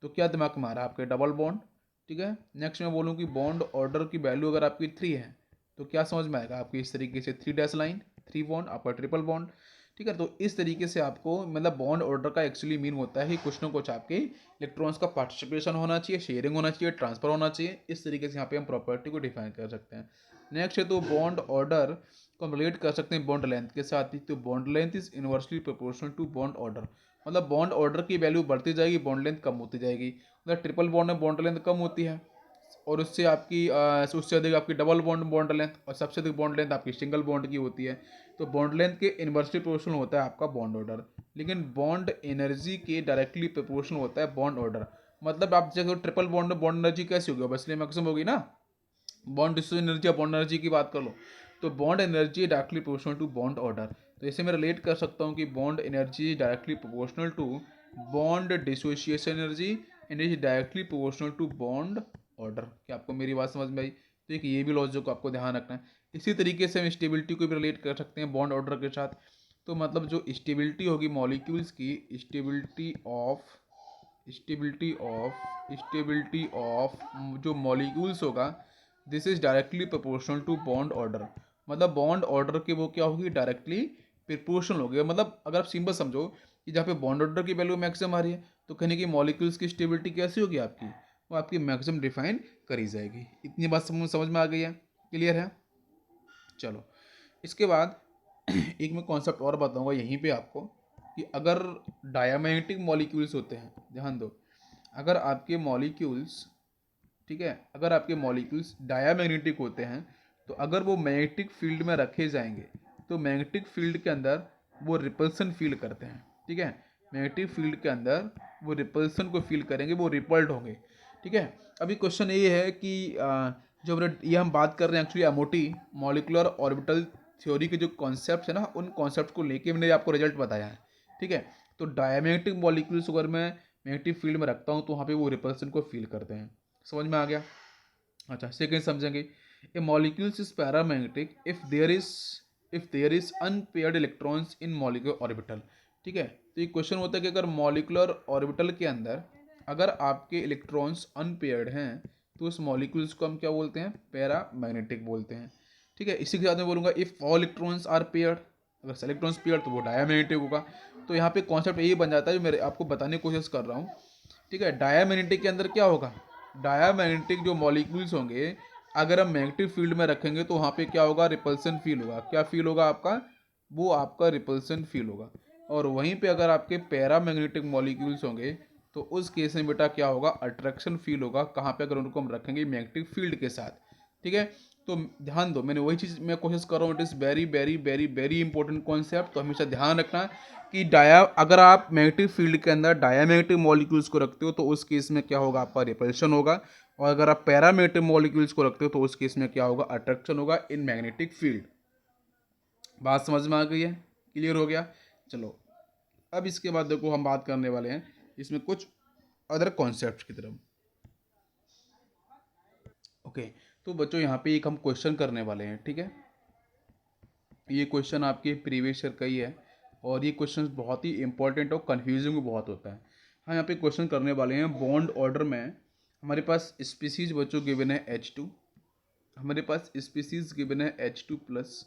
तो क्या दिमाग में आ रहा है आपके? Double bond. ठीक है। नेक्स्ट मैं बोलूँ कि बॉन्ड ऑर्डर की वैल्यू अगर आपकी 3 है तो क्या समझ में आएगा आपकी? इस तरीके से 3 डैश लाइन, 3 बॉन्ड, आपका ट्रिपल बॉन्ड। ठीक है। तो इस तरीके से आपको मतलब बॉन्ड ऑर्डर का एक्चुअली मीन होता है कि कुछ ना कुछ आपके इलेक्ट्रॉन्स का पार्टिसिपेशन होना चाहिए, शेयरिंग होना चाहिए, ट्रांसफर होना चाहिए। इस तरीके से यहाँ पे हम प्रॉपर्टी को डिफाइन कर सकते हैं। नेक्स्ट है तो बॉन्ड ऑर्डर को हम रिलेट कर सकते हैं बॉन्ड लेंथ के साथ ही। तो bond length is inversely proportional to bond order, मतलब बॉन्ड ऑर्डर की वैल्यू बढ़ती जाएगी, बॉन्ड लेंथ कम होती जाएगी। मतलब ट्रिपल बॉन्ड में बॉन्ड लेंथ कम होती है और उससे आपकी उससे अधिक आपकी डबल बॉन्ड बॉन्ड लेंथ, और सबसे अधिक बॉन्ड लेंथ आपकी सिंगल बॉन्ड की होती है। तो बॉन्ड लेंथ के इन्वर्सली प्रोपोर्शनल होता है आपका बॉन्ड ऑर्डर, लेकिन बॉन्ड एनर्जी के डायरेक्टली प्रोपोर्शनल होता है बॉन्ड ऑर्डर। मतलब आप जगह ट्रिपल बॉन्ड में बॉन्ड एनर्जी कैसी होगी? ऑब्वियसली मैक्सिमम होगी ना। बॉन्ड डिस्ट्रीब्यूशन एनर्जी या बॉन्ड एनर्जी की बात कर लो तो bond energy directly proportional to bond order. तो इसे मैं रिलेट कर सकता हूँ कि bond energy directly proportional to bond dissociation energy and is directly proportional to bond order. क्या आपको मेरी बात समझ में आई? तो एक ये भी लॉजिक को आपको ध्यान रखना है। इसी तरीके से हम स्टेबिलिटी को भी रिलेट कर सकते हैं बॉन्ड ऑर्डर के साथ। तो मतलब जो स्टेबिलिटी होगी मॉलिक्यूल्स की, स्टेबिलिटी ऑफ जो मॉलिक्यूल्स होगा, this is directly proportional to bond order. मतलब बॉन्ड ऑर्डर की वो क्या होगी? डायरेक्टली प्रोपोर्शनल होगी। मतलब अगर आप सिंपल समझो कि जहाँ पे बॉन्ड ऑर्डर की वैल्यू मैक्सिमम आ रही है तो कहने की मॉलिक्यूल्स की स्टेबिलिटी कैसी होगी आपकी? वो आपकी मैक्सिमम डिफाइन करी जाएगी। इतनी बात समझ में आ गई है? क्लियर है? चलो इसके बाद एक मैं कॉन्सेप्ट और बताऊंगा यहीं पे आपको कि अगर डायमैग्नेटिक मॉलिक्यूल्स होते हैं, ध्यान दो, अगर आपके मॉलिक्यूल्स, ठीक है, अगर आपके मॉलिक्यूल्स डायामैग्नेटिक होते हैं तो अगर वो मैग्नेटिक फील्ड में रखे जाएंगे तो मैग्नेटिक फील्ड के अंदर वो रिपल्सन फील करते हैं। ठीक है। मैग्नेटिक फील्ड के अंदर वो रिपल्सन को फील करेंगे, वो रिपल्ड होंगे। ठीक है। अभी क्वेश्चन ये है कि जो ये हम बात कर रहे हैं actually MOT molecular orbital theory के जो कॉन्सेप्ट है ना, उन कॉन्सेप्ट को लेके मैंने आपको रिजल्ट बताया है। ठीक है। तो डायमैग्नेटिक मॉलिक्यूल्स अगर मैं मैग्नेटिक फील्ड में रखता हूँ तो वहाँ पे वो रिपल्सन को फील करते हैं। समझ में आ गया? अच्छा सेकेंड समझेंगे। A molecules is paramagnetic if there is unpaired electrons in molecular orbital. ठीक है। तो ये क्वेश्चन होता है कि अगर मॉलिक्यूलर ऑर्बिटल के अंदर अगर आपके इलेक्ट्रॉन्स अनपेयर्ड हैं तो उस मॉलिक्यूल्स को हम क्या बोलते हैं? पैरामैग्नेटिक बोलते हैं। ठीक है। इसी के साथ मैं बोलूँगा if all electrons are paired, अगर सब इलेक्ट्रॉन्स पेयर्ड तो वो डायमैग्नेटिक होगा। तो यहाँ पे कॉन्सेप्ट यही बन जाता है जो मेरे आपको बताने की कोशिश कर रहा हूँ। ठीक है। डायमैग्नेटिक के अंदर क्या होगा? डायमैग्नेटिक जो मॉलिक्यूल्स होंगे अगर हम मैग्नेटिक फील्ड में रखेंगे तो वहाँ पे क्या होगा? रिपल्सन फील होगा। क्या फील होगा आपका? वो आपका रिपल्सन फील होगा। और वहीं पे अगर आपके पैरामैग्नेटिक मॉलिक्यूल्स होंगे तो उस केस में बेटा क्या होगा? अट्रैक्शन फील होगा। कहाँ पे? अगर उनको हम रखेंगे मैग्नेटिक फील्ड के साथ। ठीक है। तो ध्यान दो, मैंने वही चीज़ मैं कोशिश कर रहा हूँ, it is very very very very important concept. तो हमेशा ध्यान रखना कि अगर आप मैग्नेटिक फील्ड के अंदर डायमैग्नेटिक मॉलिक्यूल्स को रखते हो तो उस केस में क्या होगा? आपका रिपल्शन होगा। और अगर आप पैरामैग्नेटिक मॉलिक्यूल्स को रखते हो तो उस केस में क्या होगा? अट्रैक्शन होगा इन मैग्नेटिक फील्ड। बात समझ में आ गई है? क्लियर हो गया? चलो अब इसके बाद देखो हम बात करने वाले हैं इसमें कुछ अदर कॉन्सेप्ट की तरफ। ओके। तो बच्चों यहाँ पे एक हम क्वेश्चन करने वाले हैं। ठीक है। ये क्वेश्चन आपके प्रीवियस ईयर का ही है और ये क्वेश्चन बहुत ही इंपॉर्टेंट और कन्फ्यूजिंग भी बहुत होता है। हाँ यहाँ पे क्वेश्चन करने वाले हैं बॉन्ड ऑर्डर में हमारे पास स्पीसीज बच्चों गिवन है H2, हमारे पास स्पीसीज गिवन है H2+,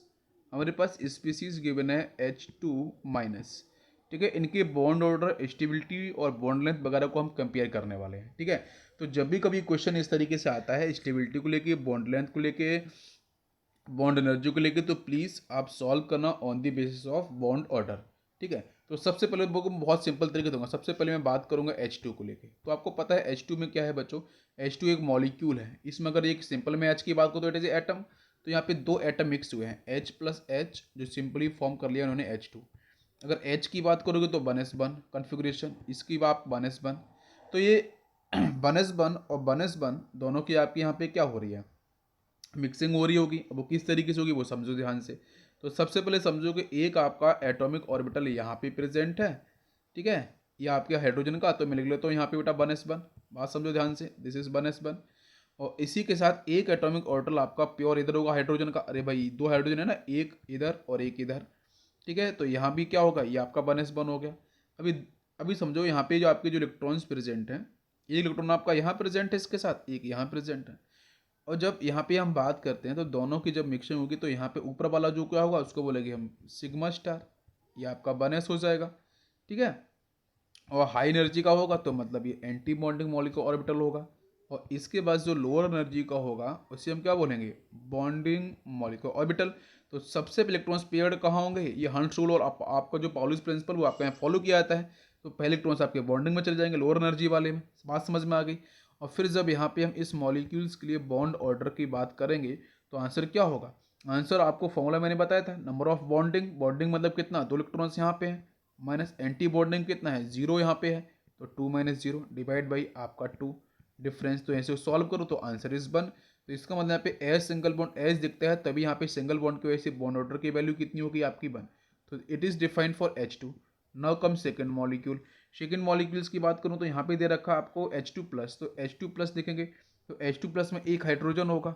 हमारे पास स्पीसीज गिवन है H2-। ठीक है। इनके बॉन्ड ऑर्डर, स्टेबिलिटी और बॉन्ड लेंथ वगैरह को हम कंपेयर करने वाले हैं। ठीक है। तो जब भी कभी क्वेश्चन इस तरीके से आता है स्टेबिलिटी को लेके, बॉन्ड लेंथ को लेके, बॉन्ड एनर्जी को लेके, तो प्लीज़ आप सॉल्व करना on the basis of bond order. ठीक है। तो सबसे पहले वो बहुत सिंपल तरीके दूंगा। सबसे पहले मैं बात करूंगा H2 को लेके। तो आपको पता है H2 में क्या है बच्चों, H2 एक मॉलिक्यूल है। इसमें अगर एक सिंपल में H की बात करूँ तो इट इज एटम। तो यहाँ पे दो एटम मिक्स हुए हैं, H प्लस H, जो सिंपली फॉर्म कर लिया उन्होंने H2। अगर H की बात करोगे तो 1s1 कन्फिग्रेशन, इसकी बात 1s1। तो ये 1s1 और 1s1 दोनों की आपकी यहाँ पे क्या हो रही है, मिक्सिंग हो रही होगी। अब वो किस तरीके से होगी वो समझो ध्यान से। तो सबसे पहले समझो कि एक आपका एटॉमिक ऑर्बिटल यहाँ पे प्रेजेंट है, ठीक है, ये आपके हाइड्रोजन का। तो मैं लिख लेता हूँ यहाँ पे बेटा 1s1। बात समझो ध्यान से, दिस इज 1s1। और इसी के साथ एक एटॉमिक ऑर्बिटल आपका प्योर इधर होगा हाइड्रोजन का। अरे भाई दो हाइड्रोजन है ना, एक इधर और एक इधर, ठीक है। तो यहाँ भी क्या होगा, ये आपका 1s1 हो गया। अभी अभी समझो यहाँ पे जो आपके जो इलेक्ट्रॉन्स प्रेजेंट हैं, एक इलेक्ट्रॉन आपका यहाँ प्रेजेंट है इसके साथ, एक यहाँ प्रेजेंट है। और जब यहाँ पे हम बात करते हैं तो दोनों की जब मिक्सिंग होगी तो यहाँ पे ऊपर वाला जो क्या होगा उसको बोलेंगे हम सिग्मा स्टार, ये आपका 1s हो जाएगा, ठीक है। और हाई एनर्जी का होगा तो मतलब ये एंटी बॉन्डिंग मॉलिक्यूलर ऑर्बिटल होगा। और इसके बाद जो लोअर एनर्जी का होगा उसे हम क्या बोलेंगे, बॉन्डिंग मॉलिक्यूलर ऑर्बिटल। तो सबसे इलेक्ट्रॉन्स पेयर्ड कहाँ होंगे, ये हंस रूल और आपका जो पाउलिस प्रिंसिपल वो आपके यहाँ फॉलो किया जाता है। तो पहले इलेक्ट्रॉन्स आपके बॉन्डिंग में चले जाएंगे, लोअर एनर्जी वाले में। बात समझ में आ गई। और फिर जब यहाँ पे हम इस मॉलिक्यूल्स के लिए बॉन्ड ऑर्डर की बात करेंगे तो आंसर क्या होगा, आंसर आपको फॉर्मूला मैंने बताया था, नंबर ऑफ बॉन्डिंग, बॉन्डिंग मतलब कितना, दो इलेक्ट्रॉन्स यहाँ पे हैं, माइनस एंटी बॉन्डिंग कितना है, जीरो यहाँ पे है। तो 2 माइनस जीरो डिवाइड बाई आपका 2, डिफरेंस। तो ऐसे सॉल्व करो तो आंसर इज 1। तो इसका मतलब यहाँ पे एज सिंगल बॉन्ड एज दिखता है, तभी यहाँ पे सिंगल बॉन्ड की वजह से बॉन्ड ऑर्डर की वैल्यू कितनी होगी आपकी 1। तो it is defined for H2। Now come second molecule. Second molecules की बात करूँ तो यहाँ पे दे रखा आपको H2 प्लस। तो H2 प्लस देखेंगे तो H2 प्लस में एक हाइड्रोजन होगा,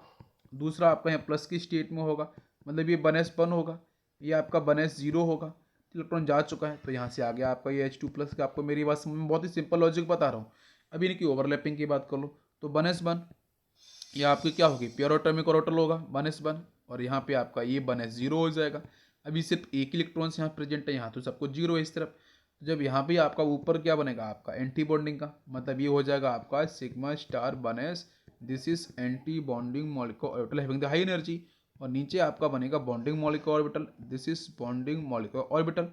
दूसरा आपका यहाँ प्लस की स्टेट में होगा, मतलब ये 1s1 होगा, ये आपका 1s0 होगा। इलेक्ट्रॉन जा चुका है तो यहाँ से आ गया आपका ये H2 प्लस का। आपको मेरी बात समझ में, बहुत ही सिंपल लॉजिक बता रहा हूँ। अभी इनकी ओवरलैपिंग की बात कर लो तो 1s1 ये आपकी क्या होगी, प्योर एटॉमिक ऑर्बिटल होगा 1s1। और यहाँ पे आपका ये 1s0 हो जाएगा। अभी सिर्फ एक इलेक्ट्रॉन्स यहाँ प्रेजेंट है, यहाँ तो सबको जीरो है इस तरफ। तो जब यहाँ पे आपका ऊपर क्या बनेगा आपका एंटी बॉन्डिंग का, मतलब ये हो जाएगा आपका sigma star 1s, this is anti bonding molecular orbital having the high energy. और नीचे आपका बनेगा bonding molecular orbital, this is bonding molecular orbital.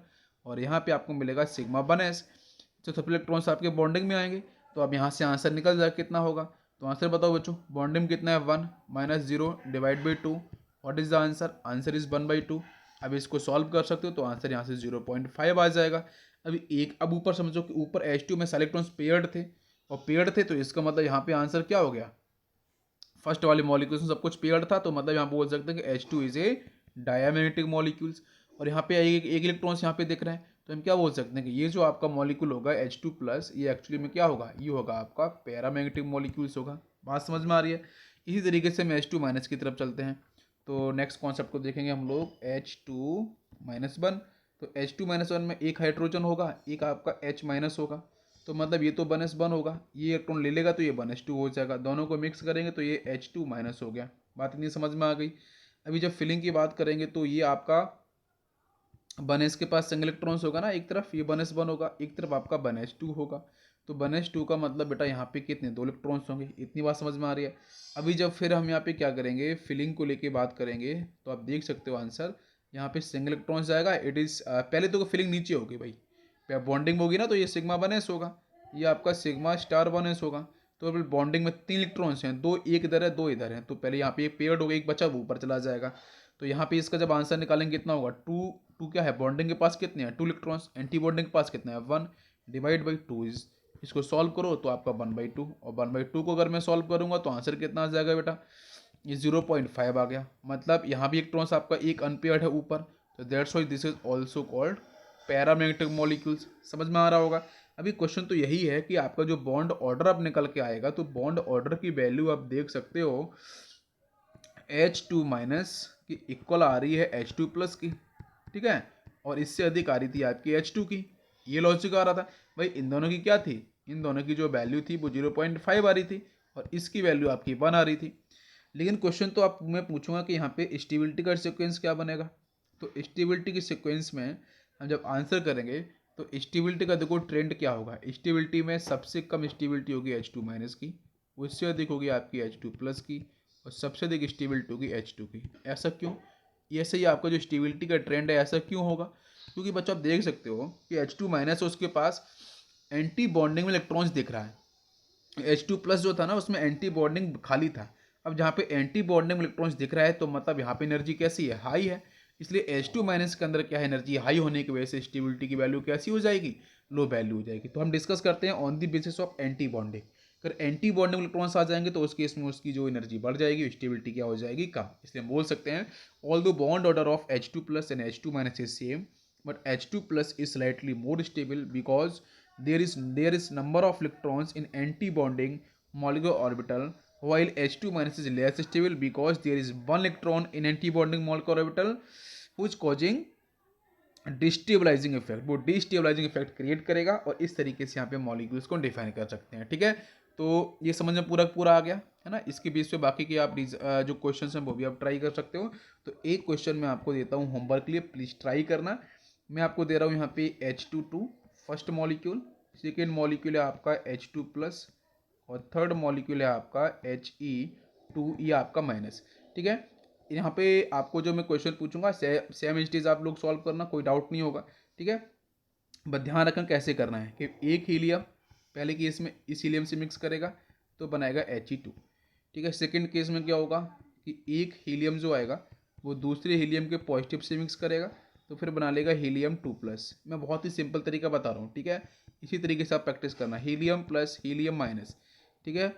और यहाँ पे आपको मिलेगा सिग्मा 1s। तो सब इलेक्ट्रॉन्स आपके बॉन्डिंग में आएंगे। तो अब यहाँ से आंसर निकल जाएगा कितना होगा। तो आंसर बताओ बच्चों, बॉन्डिंग कितना है 1 minus zero divide by 2, what is the answer, answer is 1/2। अब इसको सॉल्व कर सकते हो तो आंसर यहाँ से 0.5 आ जाएगा। अभी एक अब ऊपर समझो कि ऊपर H2 में इलेक्ट्रॉन्स पेयर्ड थे, और पेयर्ड थे तो इसका मतलब यहाँ पे आंसर क्या हो गया, फर्स्ट वाले मॉलिक्यूल्स में सब कुछ पेयर्ड था, तो मतलब यहाँ पे बोल सकते हैं कि H2 is a diamagnetic molecules. और यहाँ पे एक इलेक्ट्रॉन्स यहाँ पे दिख रहे हैं, तो हम क्या बोल सकते हैं कि ये जो आपका मॉलिक्यूल होगा H2 प्लस, ये एक्चुअली में क्या होगा, ये होगा आपका पैरामैग्नेटिक मॉलिक्यूल्स होगा। बात समझ में आ रही है। इसी तरीके से हम H2 माइनस की तरफ चलते हैं। तो नेक्स्ट कॉन्सेप्ट को देखेंगे हम लोग, H2 माइनस 1। तो H2 माइनस 1 में एक हाइड्रोजन होगा, एक आपका H माइनस होगा। तो मतलब ये तो 1s1 होगा, ये इलेक्ट्रॉन ले लेगा तो ये 1s2 हो जाएगा, दोनों को मिक्स करेंगे तो ये H2 माइनस हो गया। बात इतनी समझ में आ गई। अभी जब फिलिंग की बात करेंगे तो ये आपका 1s के पास सिंगल इलेक्ट्रॉन्स होगा ना, एक तरफ ये 1s1 होगा, एक तरफ आपका 1s2 होगा। तो 1s2 का मतलब बेटा यहाँ पे कितने, दो इलेक्ट्रॉन्स होंगे। इतनी बात समझ में आ रही है। अभी जब फिर हम यहाँ पे क्या करेंगे, फिलिंग को लेके बात करेंगे तो आप देख सकते हो आंसर यहाँ पे सिंगल इलेक्ट्रॉन्स जाएगा। इट इज़ पहले तो फिलिंग नीचे होगी भाई, बॉन्डिंग होगी ना, तो ये सिग्मा 1s होगा, ये आपका सिग्मा स्टार 1s होगा। तो फिर बॉन्डिंग में तीन इलेक्ट्रॉन्स हैं, दो एक इधर है दो इधर है, तो पहले यहाँ पे एक पेयर्ड होगा, एक बचा वो ऊपर चला जाएगा। तो यहाँ पे इसका जब आंसर निकालेंगे कितना होगा, टू। टू क्या है, बॉन्डिंग के पास कितने हैं, टू इलेक्ट्रॉन्स, एंटी बॉन्डिंग के पास कितना है 1, डिवाइड बाई 2 इज, इसको सॉल्व करो तो आपका 1/2। और 1/2 को अगर मैं सॉल्व करूंगा तो आंसर कितना आ जाएगा बेटा, ये 0.5 आ गया। मतलब यहाँ भी इलेक्ट्रॉन्स आपका एक अनपेयर्ड है ऊपर, तो that's why this is also called paramagnetic molecules. समझ में आ रहा होगा। अभी क्वेश्चन तो यही है कि आपका जो बॉन्ड ऑर्डर अब निकल के आएगा, तो बॉन्ड ऑर्डर की वैल्यू आप देख सकते हो H2 माइनस की इक्वल आ रही है H2 प्लस की, ठीक है, और इससे अधिक आ रही थी आपकी H2 की। ये लॉजिक आ रहा था भाई, इन दोनों की क्या थी, इन दोनों की जो वैल्यू थी वो 0.5 आ रही थी, और इसकी वैल्यू आपकी 1 आ रही थी। लेकिन क्वेश्चन तो आप मैं पूछूंगा कि यहाँ पे स्टेबिलिटी का सीक्वेंस क्या बनेगा। तो स्टेबिलिटी के सीक्वेंस में हम जब आंसर करेंगे तो स्टेबिलिटी का देखो ट्रेंड क्या होगा। स्टेबिलिटी में सबसे कम स्टेबिलिटी होगी H2 माइनस की, उससे अधिक होगी आपकी H2 प्लस की, और सबसे अधिक स्टेबिलिटी होगी H2 की। ऐसा क्यों, ऐसे ही आपका जो स्टेबिलिटी का ट्रेंड है ऐसा क्यों होगा, क्योंकि बच्चों आप देख सकते हो कि H2 माइनस है, उसके पास एंटी बॉन्डिंग में इलेक्ट्रॉन्स दिख रहा है। H2 प्लस जो था ना उसमें एंटी बॉन्डिंग खाली था। अब जहाँ पे एंटी बॉन्डिंग इलेक्ट्रॉन्स दिख रहा है तो मतलब यहाँ पे एनर्जी कैसी है, हाई है। इसलिए H2 माइनस के अंदर क्या है, एनर्जी हाई होने की वजह से स्टेबिलिटी की वैल्यू कैसी हो जाएगी, लो वैल्यू हो जाएगी। तो हम डिस्कस करते हैं on the basis of anti bonding. अगर एंटी बॉन्डिंग इलेक्ट्रॉन्स आ जाएंगे तो उस केस में उसकी जो एनर्जी बढ़ जाएगी, स्टेबिलिटी क्या हो जाएगी, कम। इसलिए हम बोल सकते हैं all the bond order of H2 plus and H2 minus is same, but H2 plus is slightly more stable because there is number of electrons in anti-bonding molecular orbital, while H2 minus is less stable because there is one electron in anti-bonding molecular orbital which causing destabilising effect. वो destabilising effect create करेगा और इस तरीके से यहाँ पे molecules को define कर सकते हैं। ठीक है, तो ये समझ में पूरा पूरा आ गया है ना। इसके बेस पे बाकी के आप जो क्वेश्चंस हैं वो भी आप ट्राई कर सकते हो। तो एक क्वेश्चन मैं आपको देता हूँ होमवर्क के लिए, प्लीज़ ट्राई करना। मैं आपको दे रहा हूँ यहाँ पे H2 first molecule, second molecule है आपका H2 प्लस और थर्ड मॉलिक्यूल है आपका He2, ये आपका माइनस। ठीक है, यहाँ पे आपको जो मैं क्वेश्चन पूछूंगा सेम एज आप लोग सॉल्व करना, कोई डाउट नहीं होगा। ठीक है, बस ध्यान रखना कैसे करना है कि एक हीलियम पहले केस में इस हीलियम से मिक्स करेगा तो बनाएगा He2। ठीक है, सेकंड केस में क्या होगा कि एक हीलियम जो आएगा वो दूसरे हीलियम के पॉजिटिव से मिक्स करेगा तो फिर बना लेगा He2+। मैं बहुत ही सिंपल तरीका बता रहा हूँ। ठीक है, इसी तरीके से आप प्रैक्टिस करना, हीलियम प्लस हीलियम माइनस। ठीक है,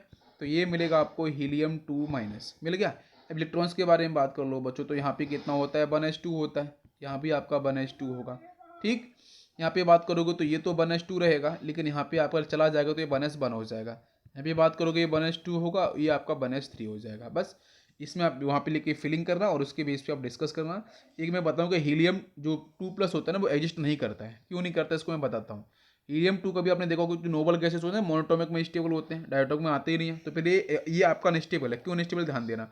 तो ये मिलेगा आपको He2- मिल गया। अब इलेक्ट्रॉन्स के बारे में बात कर लो बच्चों, तो यहाँ पे कितना होता है, 1s2 होता है। यहाँ भी आपका 1s2 होगा। ठीक, यहाँ पे बात करोगे तो ये तो 1s2 रहेगा, लेकिन यहाँ पे आपका चला जाएगा तो ये 1s1 हो जाएगा। यहाँ पे बात करोगे ये 1s2 होगा, ये आपका 1s3 हो जाएगा। बस इसमें आप वहाँ पे लेके फिलिंग करना और उसके बेस पे आप डिस्कस करना। एक मैं बताऊँ कि हीलियम जो 2+ होता है ना वो एग्जिस्ट नहीं करता है। क्यों नहीं करता है इसको मैं बताता हूँ। हीलियम 2 कभी आपने देखा होगा कि नोबल गैसेस होते हैं मोनोटॉमिक में स्टेबल होते हैं, डायटोमिक में आते ही नहीं है। तो फिर ये आपका अनस्टेबल है। क्यों अनस्टेबल, ध्यान देना।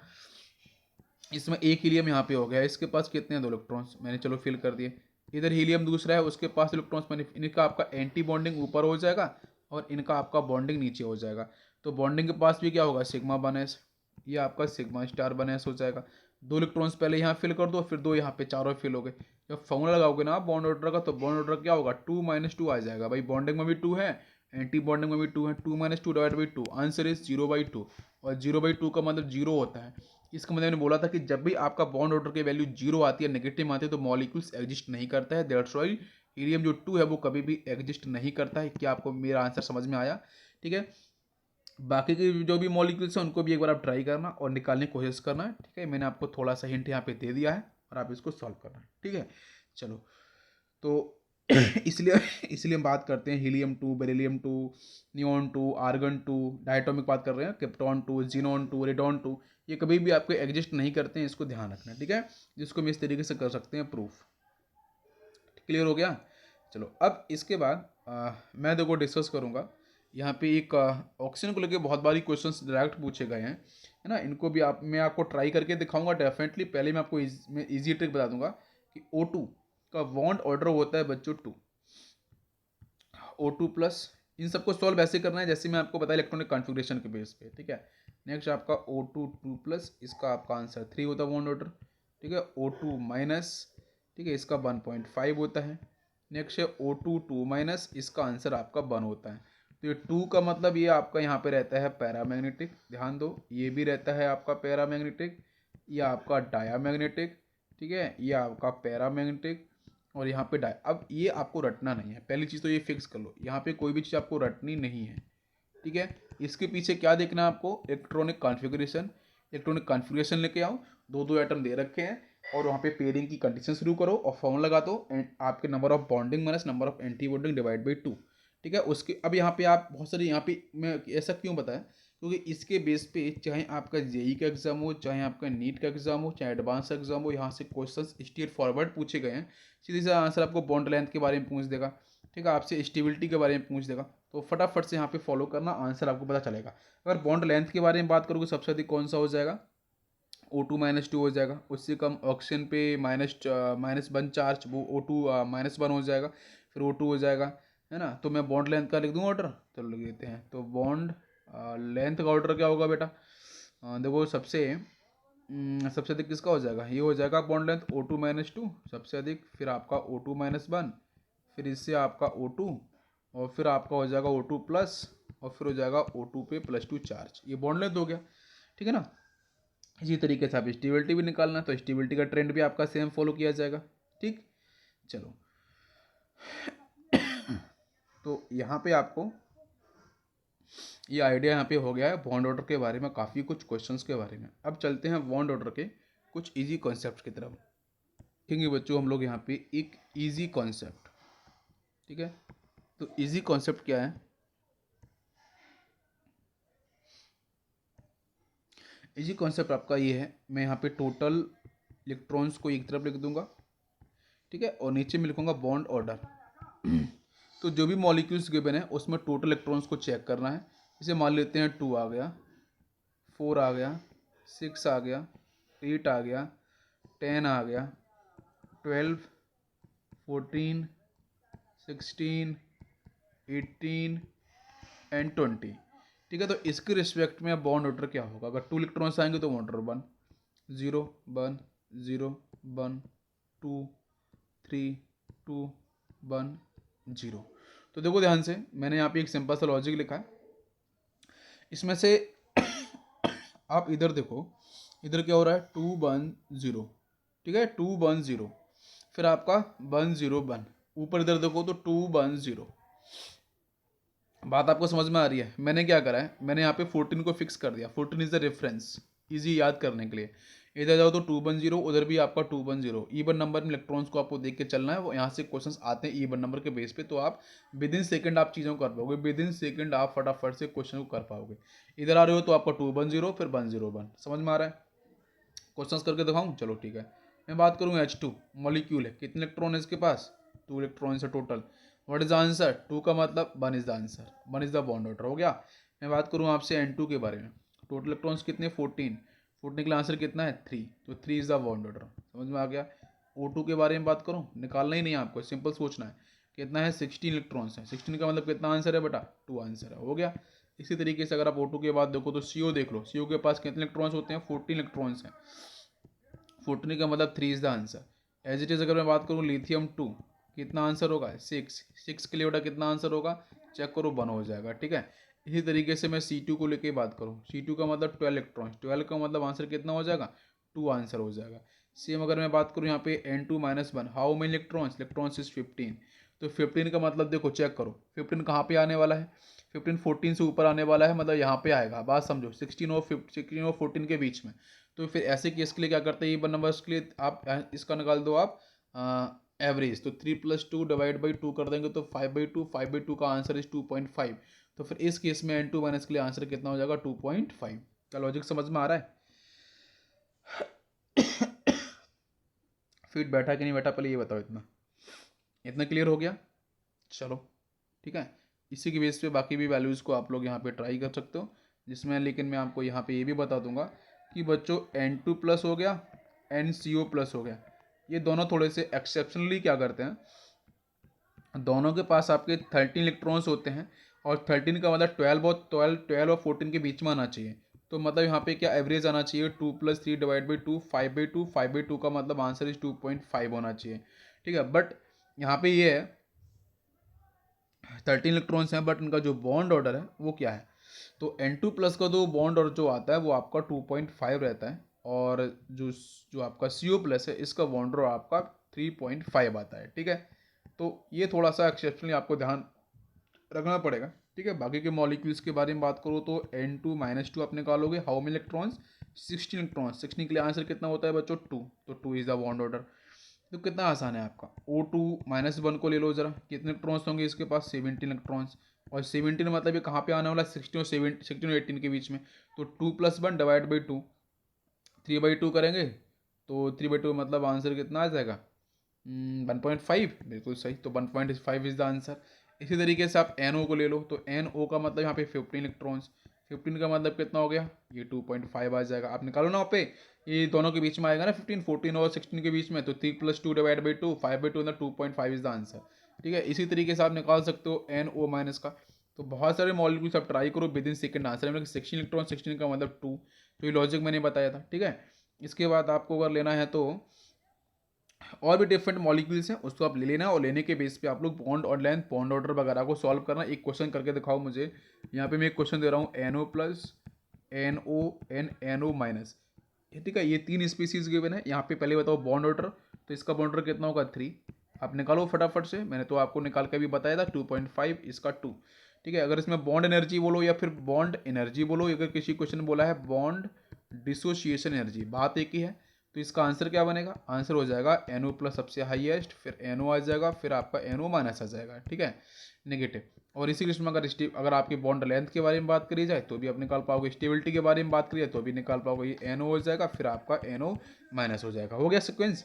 इसमें एक हीलियम यहाँ पे हो गया, इसके पास कितने हैं, 2 इलेक्ट्रॉन्स, मैंने चलो फिल कर दिए। इधर हीलियम दूसरा है, उसके पास इलेक्ट्रॉन्स, मैंने इनका आपका एंटी बॉन्डिंग ऊपर हो जाएगा और इनका आपका बॉन्डिंग नीचे हो जाएगा। तो बॉन्डिंग के पास भी क्या होगा, सिग्मा 1s, ये आपका सिग्मा स्टार 1s हो जाएगा। 2 इलेक्ट्रॉन्स पहले यहाँ फिल कर दो, फिर 2 यहाँ पे, चारों फिल हो गए। जब फॉर्मूला लगाओगे ना बॉन्ड ऑर्डर का, तो बॉन्ड ऑर्डर क्या होगा, 2 - 2 आ जाएगा। भाई बॉन्डिंग में भी 2 है, एंटी बॉन्डिंग में भी 2 है। 2 - 2 / 2, आंसर इज 0/2। और 0/2 का मतलब 0 होता है। इसका मतलब मैंने बोला था कि जब भी आपका बॉन्ड ऑर्डर की वैल्यू 0 आती है, नेगेटिव आती है, तो मॉलिक्यूल्स एग्जिस्ट नहीं करता है। दैट्स व्हाई हीलियम जो 2 है वो कभी भी एग्जिस्ट नहीं करता है। क्या आपको मेरा आंसर समझ में आया? ठीक है, बाकी के जो भी मॉलिक्यूल्स हैं उनको भी एक बार आप ट्राई करना और निकालने की कोशिश करना। ठीक है, मैंने आपको थोड़ा सा हिंट यहाँ पे दे दिया है और आप इसको सॉल्व करना। ठीक है, चलो तो इसलिए इसलिए हम बात करते हैं helium 2, beryllium 2, neon 2, argon 2, diatomic बात कर रहे हैं, क्रिप्टॉन 2, जीनॉन 2, रेडॉन 2, ये कभी भी आपको एग्जिस्ट नहीं करते हैं, इसको ध्यान रखना। ठीक है, जिसको हम इस तरीके से कर सकते हैं प्रूफ। क्लियर हो गया? चलो अब इसके बाद मैं देखो डिस्कस करूँगा यहाँ पे एक ऑक्सीजन को लेकर बहुत बारी क्वेश्चंस डायरेक्ट पूछे गए हैं, है ना। इनको भी मैं आपको ट्राई करके दिखाऊंगा डेफिनेटली। पहले मैं आपको मैं ईजी ट्रिक बता दूंगा कि O2 का बॉन्ड ऑर्डर होता है बच्चों 2, O2+। इन सबको सॉल्व ऐसे करना है जैसे मैं आपको बताया इलेक्ट्रॉनिक कॉन्फ़िगरेशन के बेस पे। ठीक है, नेक्स्ट आपका O2 2+, इसका आपका आंसर 3 होता है बॉन्ड ऑर्डर। ठीक है, O2-, ठीक है, इसका 1.5 होता है। नेक्स्ट है O2 2-, इसका आंसर आपका 1 होता है। तो ये 2 का मतलब ये आपका यहाँ पे रहता है पैरामैग्नेटिक, ध्यान दो। ये भी रहता है आपका पैरामैग्नेटिक, ये आपका डायामैग्नेटिक। ठीक है, ये आपका पैरामैग्नेटिक और यहाँ पे अब ये आपको रटना नहीं है, पहली चीज़ तो ये फिक्स कर लो, यहाँ पे कोई भी चीज़ आपको रटनी नहीं है। ठीक है, इसके पीछे क्या देखना है आपको, इलेक्ट्रॉनिक कॉन्फ़िगरेशन। इलेक्ट्रॉनिक कॉन्फ़िगरेशन लेके आओ, 2 एटम दे रखे हैं और वहाँ पे पेयरिंग की कंडीशन शुरू करो और फॉर्मूला लगा दो, एंड आपके number of bonding minus number of anti bonding divide by 2। ठीक है, उसके अब यहाँ पे आप बहुत सारे, यहाँ पे मैं ऐसा क्यों बताया, क्योंकि इसके बेस पे चाहे आपका जेई का एग्जाम हो, चाहे आपका नीट का एग्जाम हो, चाहे एडवांस एग्जाम हो, यहाँ से क्वेश्चन स्ट्रेट फॉरवर्ड पूछे गए हैं। सीधे सीधा आंसर आपको बॉन्ड लेंथ के बारे में पूछ देगा। ठीक है, आपसे स्टेबिलिटी के बारे में पूछ देगा, तो फटाफट से यहाँ पे फॉलो करना, आंसर आपको पता चलेगा। अगर बॉन्ड लेंथ के बारे में बात करोगे सबसे अधिक कौन सा हो जाएगा, O2-2 हो जाएगा। उससे कम ऑक्सीजन पे -1 चार्ज, वो O2-1 हो जाएगा, फिर O2 हो जाएगा, है ना। तो मैं बॉन्ड लेंथ का लिख दूँ ऑर्डर, चलो लिख देते हैं। तो बॉन्ड लेंथ का ऑर्डर क्या होगा बेटा, देखो सबसे सबसे अधिक किसका हो जाएगा, ये हो जाएगा bond length O2 minus two सबसे अधिक, फिर आपका O2 माइनस वन, फिर इससे आपका O2, और फिर आपका हो जाएगा O2 प्लस, और फिर हो जाएगा O2 पे प्लस टू चार्ज। ये बॉन्ड लेंथ हो गया, ठीक है ना। इसी तरीके से आप स्टेबिलिटी भी निकालना, तो स्टेबिलिटी का ट्रेंड भी आपका सेम फॉलो किया जाएगा, ठीक। चलो तो यहाँ पे आपको ये आइडिया यहाँ पे हो गया है बॉन्ड ऑर्डर के बारे में, काफ़ी कुछ क्वेश्चंस के बारे में। अब चलते हैं बॉन्ड ऑर्डर के कुछ इजी कॉन्सेप्ट की तरफ। ठीक है बच्चों, हम लोग यहाँ पे एक इजी कॉन्सेप्ट, ठीक है, तो इजी कॉन्सेप्ट क्या है, इजी कॉन्सेप्ट आपका ये है, मैं यहाँ पे टोटल इलेक्ट्रॉन्स को एक तरफ लिख दूंगा, ठीक है, और नीचे में लिखूंगा बॉन्ड ऑर्डर। तो जो भी मॉलिक्यूल्स गिवन है उसमें टोटल इलेक्ट्रॉन्स को चेक करना है। इसे मान लेते हैं 2 आ गया, 4 आ गया, 6 आ गया, 8 आ गया, 10 आ गया, 12, 14, 16, 18 एंड 20, ठीक है। तो इसके रिस्पेक्ट में बॉन्ड ऑर्डर क्या होगा, अगर 2 इलेक्ट्रॉन्स आएंगे तो बॉन्ड ऑर्डर 1 0 1 0 1 2 3 2 1 0। तो देखो ध्यान से, मैंने यहाँ पे एक सिंपल सा लॉजिक लिखा है, इसमें से आप इधर देखो, इधर क्या हो रहा है 2 1 0, ठीक है, 2 1 0, फिर आपका 1 0 1, ऊपर इधर देखो तो 2 1 0। बात आपको समझ में आ रही है। मैंने क्या करा है, मैंने यहाँ पे 14 को फिक्स कर दिया, 14 इज द रेफरेंस, इजी याद करने के लिए। इधर जाओ तो 2 1 0, उधर भी आपका 2 1 0, ईवन नंबर में इलेक्ट्रॉन्स को आपको देख के चलना है, वो यहाँ से क्वेश्चंस आते हैं ईवन नंबर के बेस पे, तो आप विद इन सेकंड आप चीज़ों को कर पाओगे, विद इन सेकंड आप फटाफट से क्वेश्चन को कर पाओगे। इधर आ रहे हो तो आपका 2 1 0, फिर 1 0 1, समझ में आ रहा है। क्वेश्चंस करके दिखाऊँ, चलो ठीक है। मैं बात करूँ H2 मॉलिक्यूल है, कितने इलेक्ट्रॉन है इसके पास, 2 इलेक्ट्रॉन है total. What is the answer, 2 का मतलब 1 is the answer, 1 is the bond order, हो गया। मैं बात करूँ आपसे N2 के बारे में, टोटल इलेक्ट्रॉन्स कितने 14, 14 के लिए आंसर कितना है 3, तो 3 इज द बॉन्ड ऑर्डर, समझ में आ गया। O2 के बारे में बात करूँ, निकालना ही नहीं है आपको, सिंपल सोचना है, कितना है 16 इलेक्ट्रॉन्स है, 16 का मतलब कितना आंसर है बेटा 2 आंसर है, हो गया। इसी तरीके से अगर आप O2 के बाद देखो तो CO देख लो, CO के पास कितने इलेक्ट्रॉन्स होते हैं 14 इलेक्ट्रॉन्स हैं, 14 का मतलब 3 is the answer. As it is अगर मैं बात करूँ लिथियम 2, कितना आंसर होगा 6, 6 के लिए बेटा कितना आंसर होगा, चेक करो 1 हो जाएगा, ठीक है। इसी तरीके से मैं C2 को लेके बात करूँ, C2 का मतलब 12 इलेक्ट्रॉन्स, 12 का मतलब आंसर कितना हो जाएगा 2 आंसर हो जाएगा। सेम अगर मैं बात करूँ यहाँ पे N2 minus one, how many electrons, electrons is 15, तो 15 का मतलब देखो चेक करो 15 कहाँ पे आने वाला है, 15 14 से ऊपर आने वाला है, मतलब यहाँ पे आएगा, बात समझो 16 और 14 के बीच में। तो फिर ऐसे केस के लिए क्या करते हैं, इवन नंबर्स के लिए आप इसका निकाल दो आप एवरेज, तो 3 + 2 डिवाइड बाई 2 कर देंगे तो 5/2, 5/2 का आंसर इज 2.5, तो फिर इस केस में N2 माइनस के लिए आंसर कितना हो जाएगा 2.5। क्या लॉजिक समझ में आ रहा है। फिट बैठा कि नहीं बैठा, पहले ये बताओ, इतना इतना क्लियर हो गया, चलो ठीक है। इसी के बेस पे बाकी भी वैल्यूज़ को आप लोग यहाँ पे ट्राई कर सकते हो, जिसमें लेकिन मैं आपको यहाँ पे ये भी बता दूंगा कि बच्चों N2 प्लस हो गया, NCO प्लस हो गया, ये दोनों थोड़े से एक्सेप्शनली क्या करते हैं, दोनों के पास आपके 13 इलेक्ट्रॉन्स होते हैं, और 13 का मतलब 12 और 14 के बीच में आना चाहिए, तो मतलब यहाँ पे क्या एवरेज आना चाहिए 2 + 3 डिवाइड बाई 2, 5/2, 5/2 का मतलब आंसर इज 2.5 होना चाहिए, ठीक है। बट यहाँ पे ये है 13 इलेक्ट्रॉन्स हैं, बट उनका जो बॉन्ड ऑर्डर है वो क्या है, तो N2 प्लस का जो बॉन्ड ऑर्डर जो आता है वो आपका 2.5 रहता है, और जो जो आपका CO प्लस है इसका बॉन्ड ऑर्डर आपका 3.5 आता है, ठीक है। तो ये थोड़ा सा एक्सेप्शनली आपको ध्यान रखना पड़ेगा, ठीक है। बाकी के मॉलिक्यूल्स के बारे में बात करो तो N2 माइनस टू आप निकालोगे, हाउ मेनी इलेक्ट्रॉन्स 16 इलेक्ट्रॉन्स, 16 के लिए आंसर कितना होता है बच्चों 2, तो 2 इज द बॉन्ड ऑर्डर। तो कितना आसान है आपका, O2 माइनस वन को ले लो जरा, कितने इलेक्ट्रॉन्स होंगे इसके पास 17 इलेक्ट्रॉन्स, और 17 मतलब ये कहाँ पे आने वाला है 16 और 18 के बीच में, तो 2 + 1 डिवाइड बाई 2, 3/2 करेंगे तो 3/2 मतलब आंसर कितना आ जाएगा 1.5, बिल्कुल सही, तो 1.5 इज द आंसर। इसी तरीके से आप NO को ले लो, तो NO का मतलब यहाँ पे 15 इलेक्ट्रॉन्स, 15 का मतलब कितना हो गया, ये 2.5 आ जाएगा, आप निकालो ना वहाँ पे, ये दोनों के बीच में आएगा ना 15, 14 और 16 के बीच में, तो 3 + 2 डिवाइड बाई 2, 5/2 मतलब 2.5 इज द आंसर, ठीक है। इसी तरीके से आप निकाल सकते हो NO माइनस का, तो बहुत सारे मॉलिक्यूल्स आप ट्राई करो विद इन सेकंड आंसर, मतलब 16 इलेक्ट्रॉन 16 का मतलब 2, तो ये लॉजिक मैंने बताया था, ठीक है। इसके बाद आपको अगर लेना है तो और भी डिफरेंट मॉलिक्यूल्स हैं, उसको आप ले लेना और लेने के बेस पे आप लोग बॉन्ड और लेंथ, बॉन्ड ऑर्डर वगैरह को सॉल्व करना। एक क्वेश्चन करके दिखाओ मुझे। यहाँ पे मैं एक क्वेश्चन दे रहा हूँ, NO plus, NO N NO minus. ठीक है, ये 3 स्पीसीज गिवन है। यहाँ पे पहले बताओ बॉन्ड ऑर्डर, तो इसका बॉन्ड ऑर्डर कितना होगा 3। आप निकालो फटाफट से, मैंने तो आपको निकाल के भी बताया था 2.5, इसका 2। ठीक है, अगर इसमें बॉन्ड एनर्जी बोलो या फिर बॉन्ड एनर्जी बोलो, अगर किसी क्वेश्चन बोला है बॉन्ड डिसोसिएशन एनर्जी, बात एक ही है। तो इसका आंसर क्या बनेगा? आंसर हो जाएगा NO प्लस सबसे हाईएस्ट, फिर NO आ जाएगा, फिर आपका NO माइनस आ जाएगा। ठीक है, नेगेटिव। और इसी लिस्ट में अगर आपकी बॉन्ड लेंथ के बारे में बात करी जाए तो भी आप निकाल पाओगे, स्टेबिलिटी के बारे में बात करिए तो भी निकाल पाओगे। ये NO हो जाएगा, फिर आपका NO माइनस हो जाएगा। हो गया सीक्वेंस।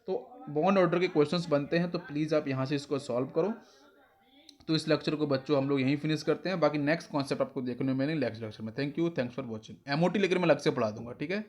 तो बॉन्ड ऑर्डर के क्वेश्चंस बनते हैं, तो प्लीज़ आप यहाँ से इसको सॉल्व करो। तो इस लेक्चर को बच्चों हम लोग यहीं फिनिश करते हैं। बाकी नेक्स्ट कॉन्सेप्ट आपको देखने में मिलेंगे नेक्स्ट लेक्चर में। Thank you, thanks for watching. MOT लेकर मैं अलग से पढ़ा दूंगा। ठीक है।